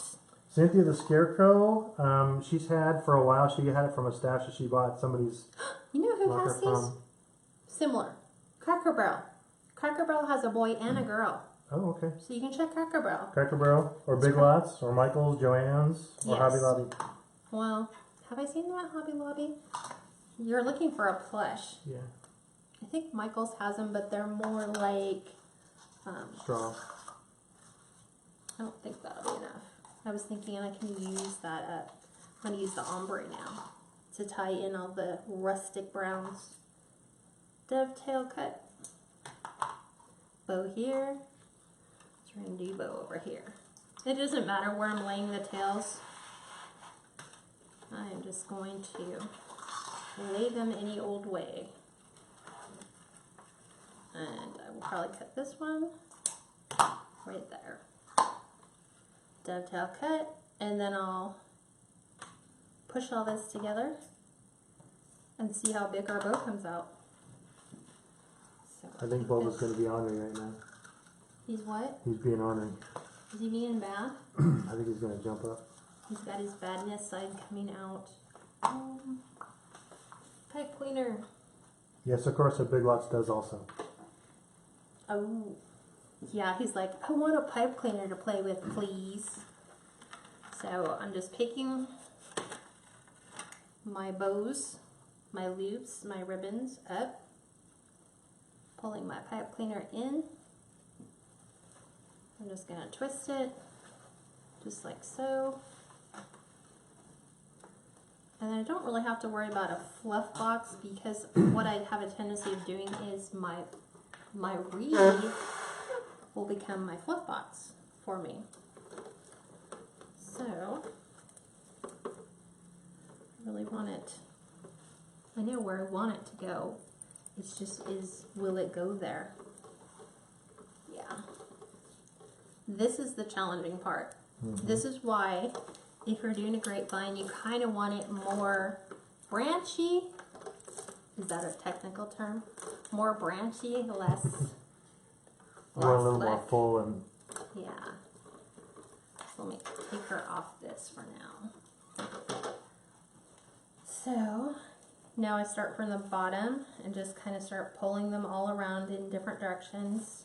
Cynthia the Scarecrow, she's had for a while. She had it from a stash that she bought somebody's You know who locker has these? from. Similar. Cracker Barrel. Cracker Barrel has a boy and a girl. Oh, okay. So you can check Cracker Barrel. Cracker Barrel, or Big Lots, or Michael's, Joann's, or Yes. Hobby Lobby. Well, have I seen them at Hobby Lobby? You're looking for a plush. Yeah. I think Michael's has them, but they're more like... Straw. I don't think that'll be enough. I was thinking I can use that up. I'm going to use the ombre now to tie in all the rustic browns. Dovetail cut. Bow here. So we're going to do bow over here. It doesn't matter where I'm laying the tails. I'm just going to lay them any old way. And I will probably cut this one right there. Dovetail cut, and then I'll push all this together and see how big our bow comes out. So I think Boba's going to be ornery right now. He's what? He's being ornery. Is he being bad? I think he's going to jump up. He's got his badness side coming out. Pipe cleaner. Yes, of course, a Big Lots does also. Oh. Yeah, he's like, I want a pipe cleaner to play with, please. So I'm just picking my bows, my loops, my ribbons up, pulling my pipe cleaner in. I'm just going to twist it, just like so. And then I don't really have to worry about a fluff box because what I have a tendency of doing is my wreath will become my fluff box for me. So, I really want it, I know where I want it to go. It's just, will it go there? Yeah. This is the challenging part. This is why, if you're doing a grapevine, you kind of want it more branchy. Is that a technical term? More branchy, less... We're a little more fleck. full and Yeah. So let me take her off this for now. So now I start from the bottom and just kind of start pulling them all around in different directions.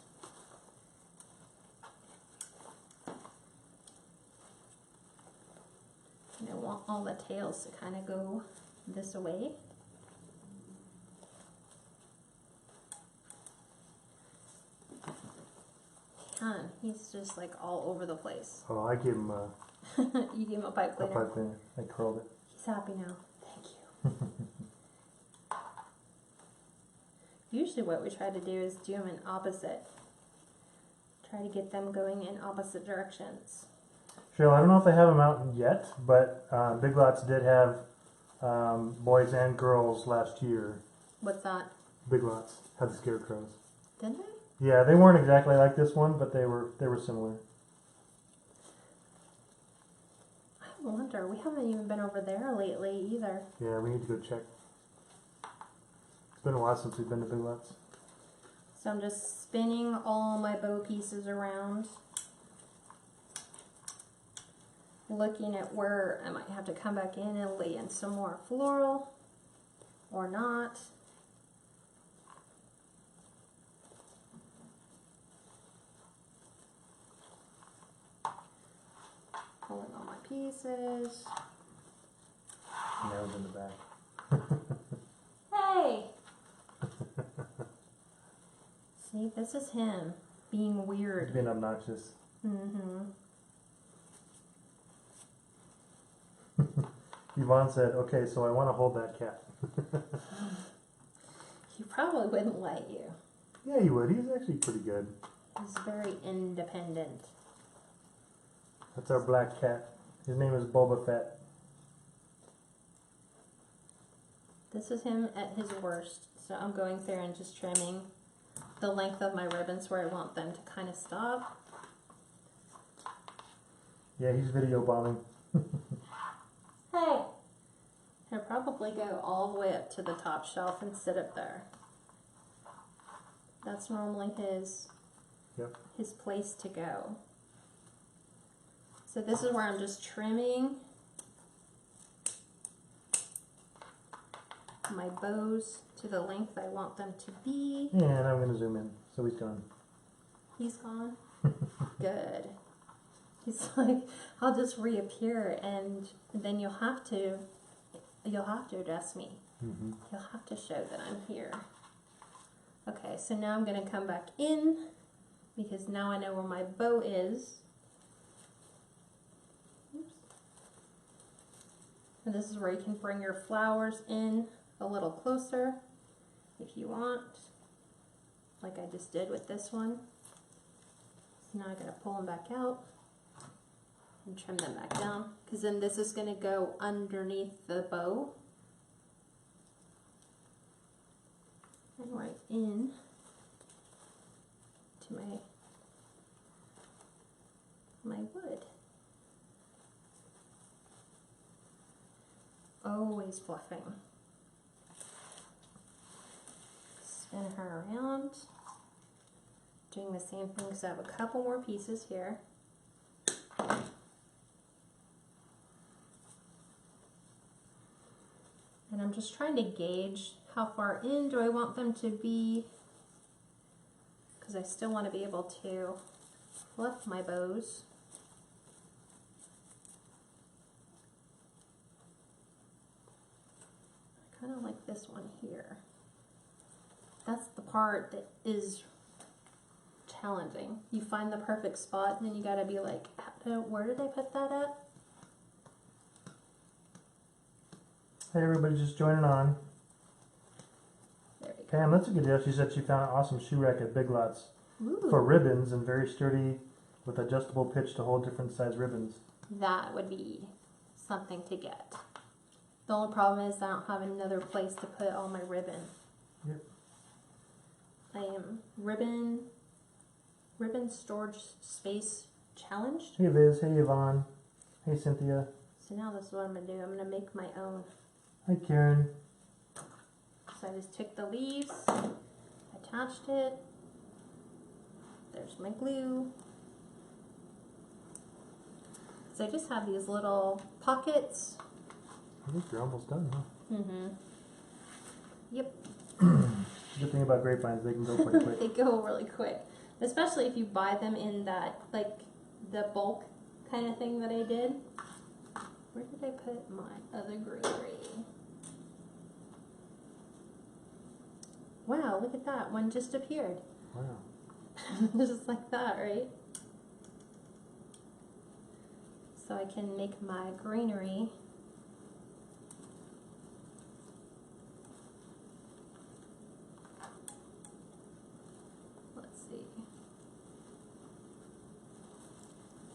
And I want all the tails to kind of go this way. He's just like all over the place. oh, I give him a You give him a pipe cleaner. pipe cleaner. I curled it. He's happy now. Thank you. Usually what we try to do is do them in opposite. Try to get them going in opposite directions. Cheryl, I don't know if they have them out yet, but Big Lots did have boys and girls last year. What's that? Big Lots had the scarecrows. Didn't they? Yeah, they weren't exactly like this one, but they were similar. I wonder. We haven't even been over there lately either. Yeah, we need to go check. It's been a while since we've been to Big Lots. So I'm just spinning all my bow pieces around. Looking at where I might have to come back in and lay in some more floral or not. Pulling all my pieces. Nails in the back. Hey! See, this is him being weird. He's being obnoxious. Mm-hmm. Yvonne said, okay, so I want to hold that cat. He probably wouldn't let you. Yeah, he would. He's actually pretty good. He's very independent. That's our black cat. His name is Boba Fett. This is him at his worst. So I'm going through and just trimming the length of my ribbons where I want them to kind of stop. Yeah, he's video bombing. Hey! He'll probably go all the way up to the top shelf and sit up there. That's normally his place to go. So this is where I'm just trimming my bows to the length I want them to be. And I'm going to zoom in. So he's gone. He's gone? Good. He's like, I'll just reappear and then you'll have to address me. Mm-hmm. You'll have to show that I'm here. Okay, so now I'm going to come back in because now I know where my bow is. Oops. And this is where you can bring your flowers in a little closer if you want, like I just did with this one. So now I'm going to pull them back out and trim them back down because then this is going to go underneath the bow. And right in to my wood. Always fluffing. Spin her around. Doing the same thing because I have a couple more pieces here. And I'm just trying to gauge how far in do I want them to be, because I still want to be able to fluff my bows. I kind of like this one here. That's the part that is challenging. You find the perfect spot and then you got to be like, where did I put that at? Hey, everybody just joining on. There we go. Pam, that's a good deal. She said she found an awesome shoe rack at Big Lots Ooh. for ribbons and very sturdy with adjustable pitch to hold different size ribbons. That would be something to get. The only problem is I don't have another place to put all my ribbon. Yep. I am ribbon storage space challenged. Hey Viz, hey Yvonne, hey Cynthia. So now this is what I'm going to do. I'm going to make my own. Hi Karen. So I just took the leaves, attached it. There's my glue. So I just have these little pockets. I think you're almost done, huh? Mm-hmm. Yep. Good thing about grapevines, they can go pretty quick. They go really quick. Especially if you buy them in that, like, the bulk kind of thing that I did. Where did I put my other greenery? Wow, look at that. One just appeared. Wow. Just like that, right? So I can make my greenery. Let's see.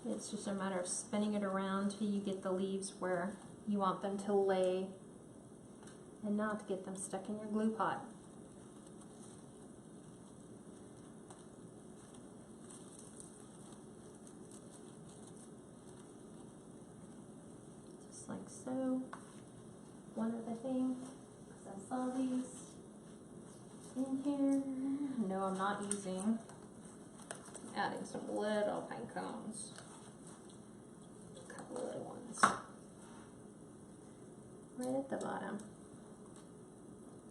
It's just a matter of spinning it around till you get the leaves where you want them to lay and not get them stuck in your glue pot. Just like so. One other thing, because I saw these in here. No, I'm not using. Adding some little pine cones. A couple little ones. Right at the bottom.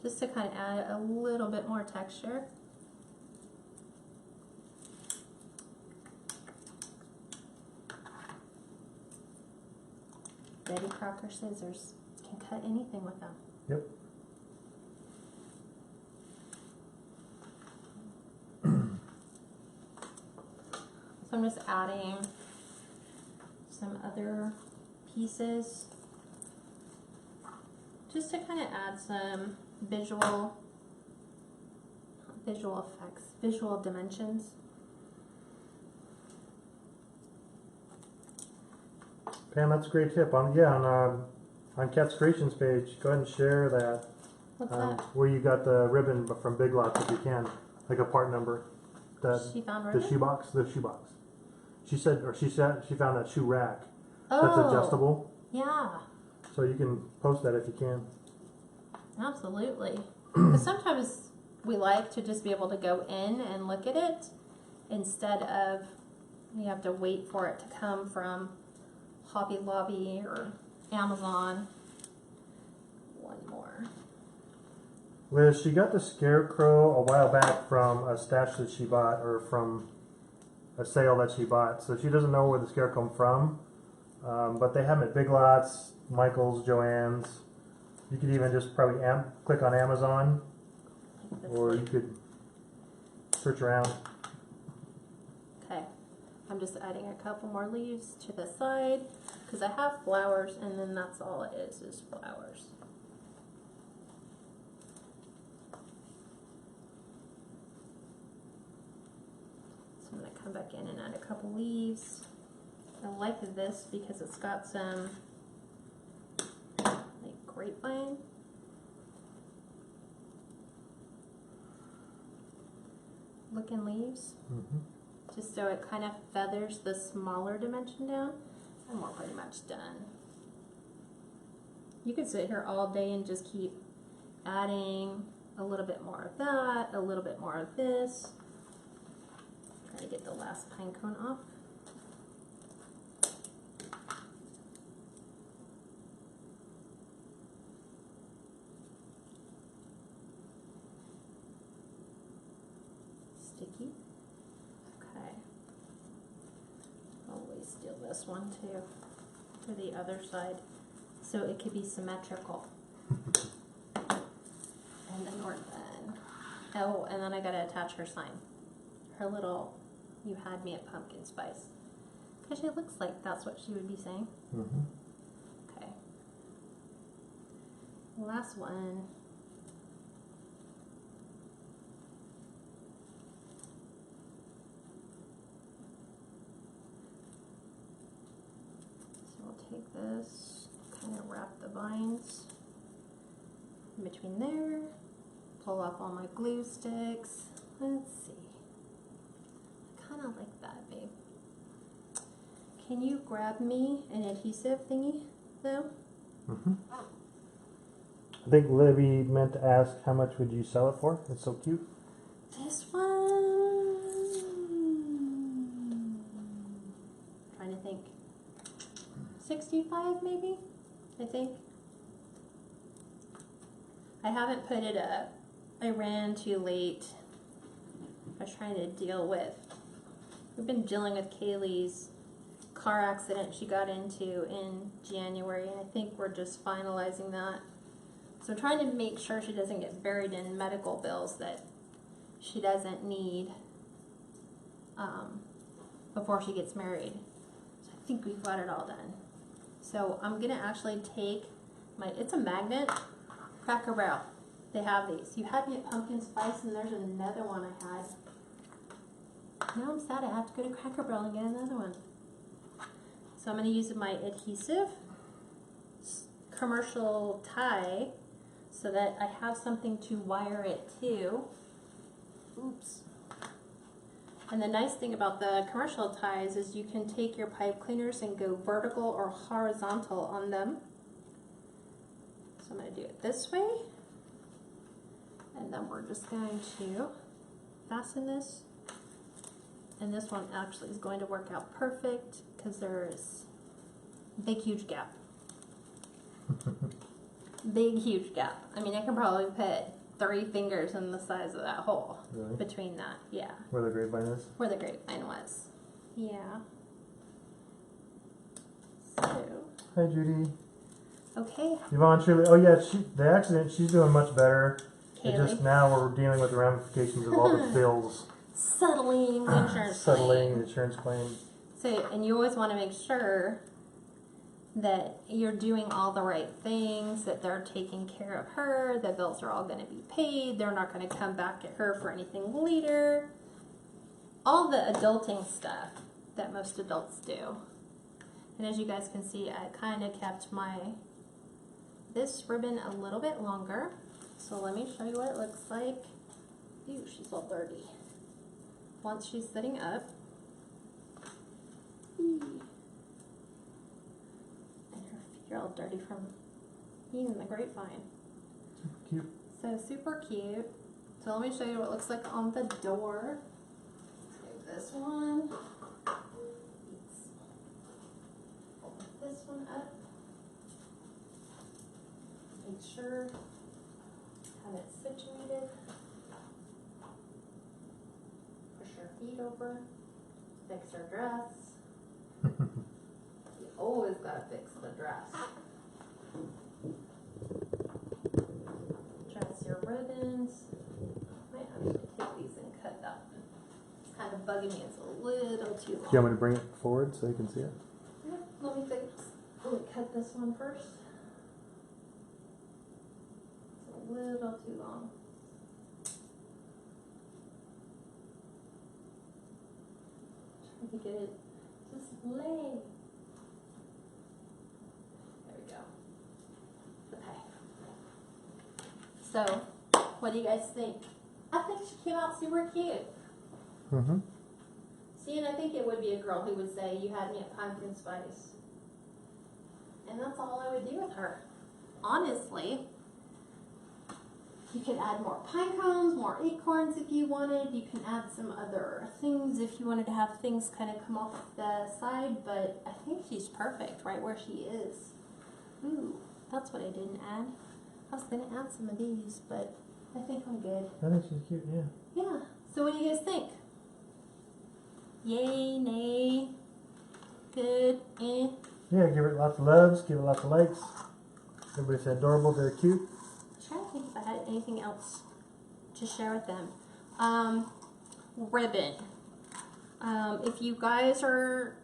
Just to kind of add a little bit more texture. Betty Crocker scissors. Can cut anything with them. Yep. So I'm just adding some other pieces just to kind of add some visual effects, visual dimensions. Pam, that's a great tip. On Kat's Creations page, go ahead and share that. What's that? Where you got the ribbon from Big Lots, if you can, like a part number. She found The ribbon? shoebox. She said she found that shoe rack Oh, that's adjustable. yeah, So you can post that if you can. absolutely. Because sometimes we like to just be able to go in and look at it instead of you have to wait for it to come from Hobby Lobby or Amazon. One more. Liz, she got the Scarecrow a while back from a stash that she bought, or from a sale that she bought. So she doesn't know where the Scarecrow come from, but they have them at Big Lots, Michael's, Joann's. You could even just probably click on Amazon, or you could search around. Okay, I'm just adding a couple more leaves to the side because I have flowers, and then that's all it is flowers. So I'm going to come back in and add a couple leaves. I like this because it's got some like grapevine. Looking leaves. Mm-hmm. Just so it kind of feathers the smaller dimension down, and we're pretty much done. You could sit here all day and just keep adding a little bit more of that, a little bit more of this. Try to get the last pine cone off. Sticky. Okay. Always steal this one too for the other side so it could be symmetrical. And then we're done. Oh, and then I gotta attach her sign. Her little, "You had me at pumpkin spice." Because it looks like that's what she would be saying. Mm-hmm. Okay. Last one. So we'll take this, kind of wrap the vines in between there, pull off all my glue sticks. Let's see. I kind of like that, babe. Can you grab me an adhesive thingy, though? Mm-hmm. I think Libby meant to ask how much would you sell it for? It's so cute. This one. Trying to think. 65 maybe? I think. I haven't put it up. I ran too late. I was trying to deal with. We've been dealing with Kaylee's car accident she got into in January, and I think we're just finalizing that. So I'm trying to make sure she doesn't get buried in medical bills that she doesn't need before she gets married. So I think we've got it all done. So I'm gonna actually take it's a magnet, Cracker Barrel. They have these. You had me at pumpkin spice, and there's another one I had. Now I'm sad I have to go to Cracker Barrel and get another one. So I'm going to use my adhesive commercial tie so that I have something to wire it to. Oops. And the nice thing about the commercial ties is you can take your pipe cleaners and go vertical or horizontal on them. So I'm going to do it this way. And then we're just going to fasten this. And this one actually is going to work out perfect because there's a big, huge gap. Big, huge gap. I mean, I can probably put 3 fingers in the size of that hole. Really? Between that, yeah. Where the grapevine is? Where the grapevine was. Yeah. So. Hi, Judy. Okay. Yvonne Shirley, oh yeah, the accident, she's doing much better. It Kaylee. just now we're dealing with the ramifications of all the bills. Settling the insurance Settling claim. the insurance claim. So, and you always want to make sure that you're doing all the right things, that they're taking care of her, the bills are all going to be paid, they're not going to come back at her for anything later. All the adulting stuff that most adults do. And as you guys can see, I kind of kept this ribbon a little bit longer. So let me show you what it looks like. Ew, she's all dirty. Once she's sitting up. And her feet are all dirty from eating the grapevine. Cute. So super cute. So let me show you what it looks like on the door. Let's move this one. Open this one up. Make sure have it situated. Push her feet over. Fix her dress. You always gotta fix the dress. Dress your ribbons. Might have to take these and cut that one. It's kind of bugging me. It's a little too long. Do you want me to bring it forward so you can see it? Yeah, let me cut this one first. It's a little too long. Trying to get it just lay. There we go. Okay. So, what do you guys think? I think she came out super cute. Mm-hmm. See, and I think it would be a girl who would say, "You had me at pumpkin spice." And that's all I would do with her. Honestly, you could add more pine cones, more acorns if you wanted. You can add some other things if you wanted to have things kind of come off the side, but I think she's perfect right where she is. Ooh, that's what I didn't add. I was going to add some of these, but I think I'm good. I think she's cute, yeah. Yeah. So what do you guys think? Yay, nay, good, eh? Yeah, give it lots of loves, give it lots of likes. Everybody said adorable, very cute. I'm trying to think if I had anything else to share with them. Ribbon. If you guys are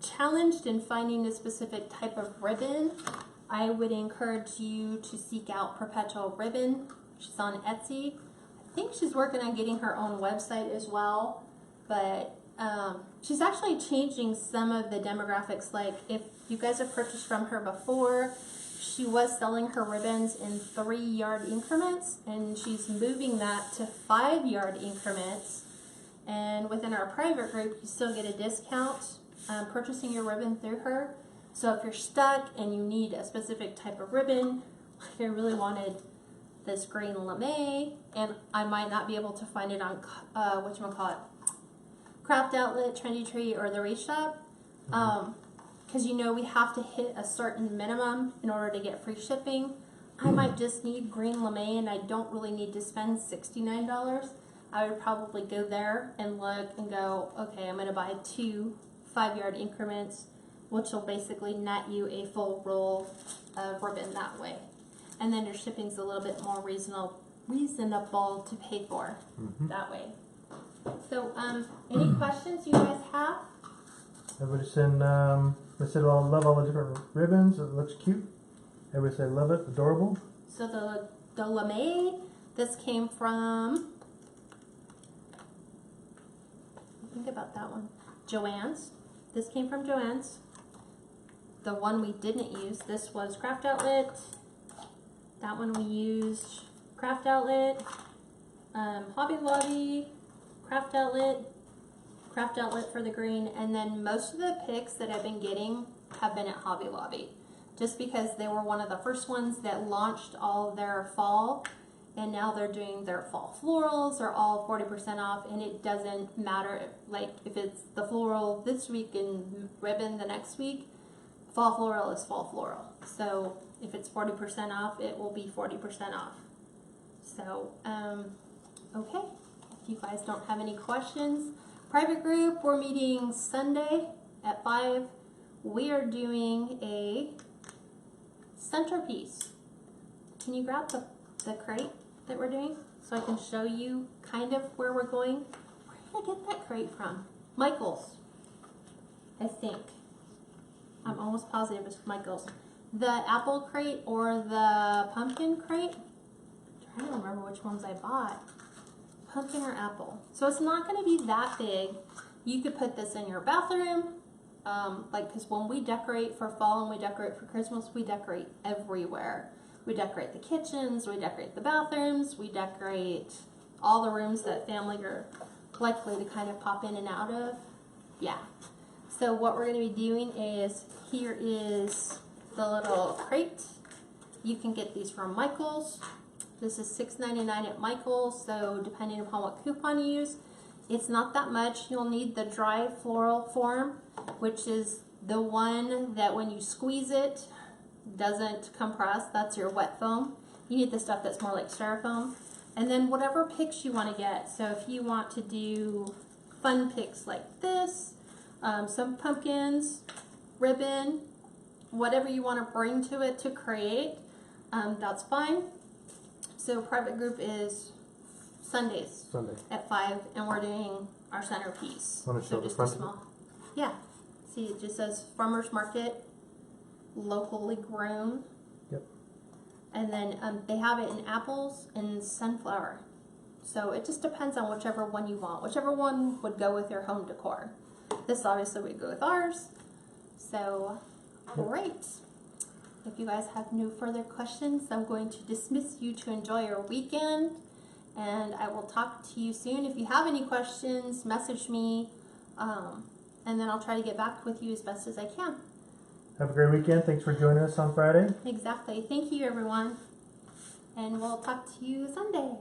challenged in finding a specific type of ribbon, I would encourage you to seek out Perpetual Ribbon. She's on Etsy. I think she's working on getting her own website as well, but she's actually changing some of the demographics. Like if you guys have purchased from her before, she was selling her ribbons in 3-yard increments, and she's moving that to 5-yard increments. And within our private group, you still get a discount purchasing your ribbon through her. So if you're stuck and you need a specific type of ribbon, like I really wanted this green lame, and I might not be able to find it on Craft Outlet, Trendy Tree, or the Wreath Shop, because you know we have to hit a certain minimum in order to get free shipping. I might just need green lame, and I don't really need to spend $69. I would probably go there and look and go, okay, I'm going to buy 2 5-yard increments, which will basically net you a full roll of ribbon that way. And then your shipping's a little bit more reasonable to pay for that way. So, any questions you guys have? Everybody said, they said, well, I love all the different ribbons. It looks cute. Everybody said, love it, adorable. So the lame, this came from, think about that one, Joann's. This came from Joann's. The one we didn't use, this was Craft Outlet. That one we used Craft Outlet, Hobby Lobby, Craft Outlet for the green, and then most of the picks that I've been getting have been at Hobby Lobby, just because they were one of the first ones that launched all their fall, and now they're doing their fall florals are all 40% off, and it doesn't matter like if it's the floral this week and ribbon the next week. Fall floral is fall floral, so if it's 40% off, it will be 40% off. So okay, if you guys don't have any questions, private group, we're meeting Sunday at 5. We are doing a Centerpiece. Can you grab the crate that we're doing so I can show you kind of where we're going? Where did I get that crate from? Michael's, I think. I'm almost positive it's Michael's. The apple crate or the pumpkin crate? I'm trying to remember which ones I bought. Pumpkin or apple. So it's not going to be that big. You could put this in your bathroom. Because when we decorate for fall and we decorate for Christmas, we decorate everywhere. We decorate the kitchens, we decorate the bathrooms, we decorate all the rooms that family are likely to kind of pop in and out of. Yeah. So what we're going to be doing is, here is the little crate. You can get these from Michael's. This is $6.99 at Michael's, so depending upon what coupon you use, it's not that much. You'll need the dry floral form, which is the one that when you squeeze it, doesn't compress. That's your wet foam. You need the stuff that's more like styrofoam. And then whatever picks you want to get. So if you want to do fun picks like this, some pumpkins, ribbon, whatever you want to bring to it to create, that's fine. So private group is Sundays at 5, and we're doing our centerpiece. Want to show So the just a front? small. Yeah. See, it just says Farmers Market, locally grown. Yep. And then they have it in apples and sunflower. So it just depends on whichever one you want. Whichever one would go with your home decor. This obviously would go with ours. So, great. If you guys have no further questions, I'm going to dismiss you to enjoy your weekend. And I will talk to you soon. If you have any questions, message me. And then I'll try to get back with you as best as I can. Have a great weekend. Thanks for joining us on Friday. Exactly. Thank you, everyone. And we'll talk to you Sunday.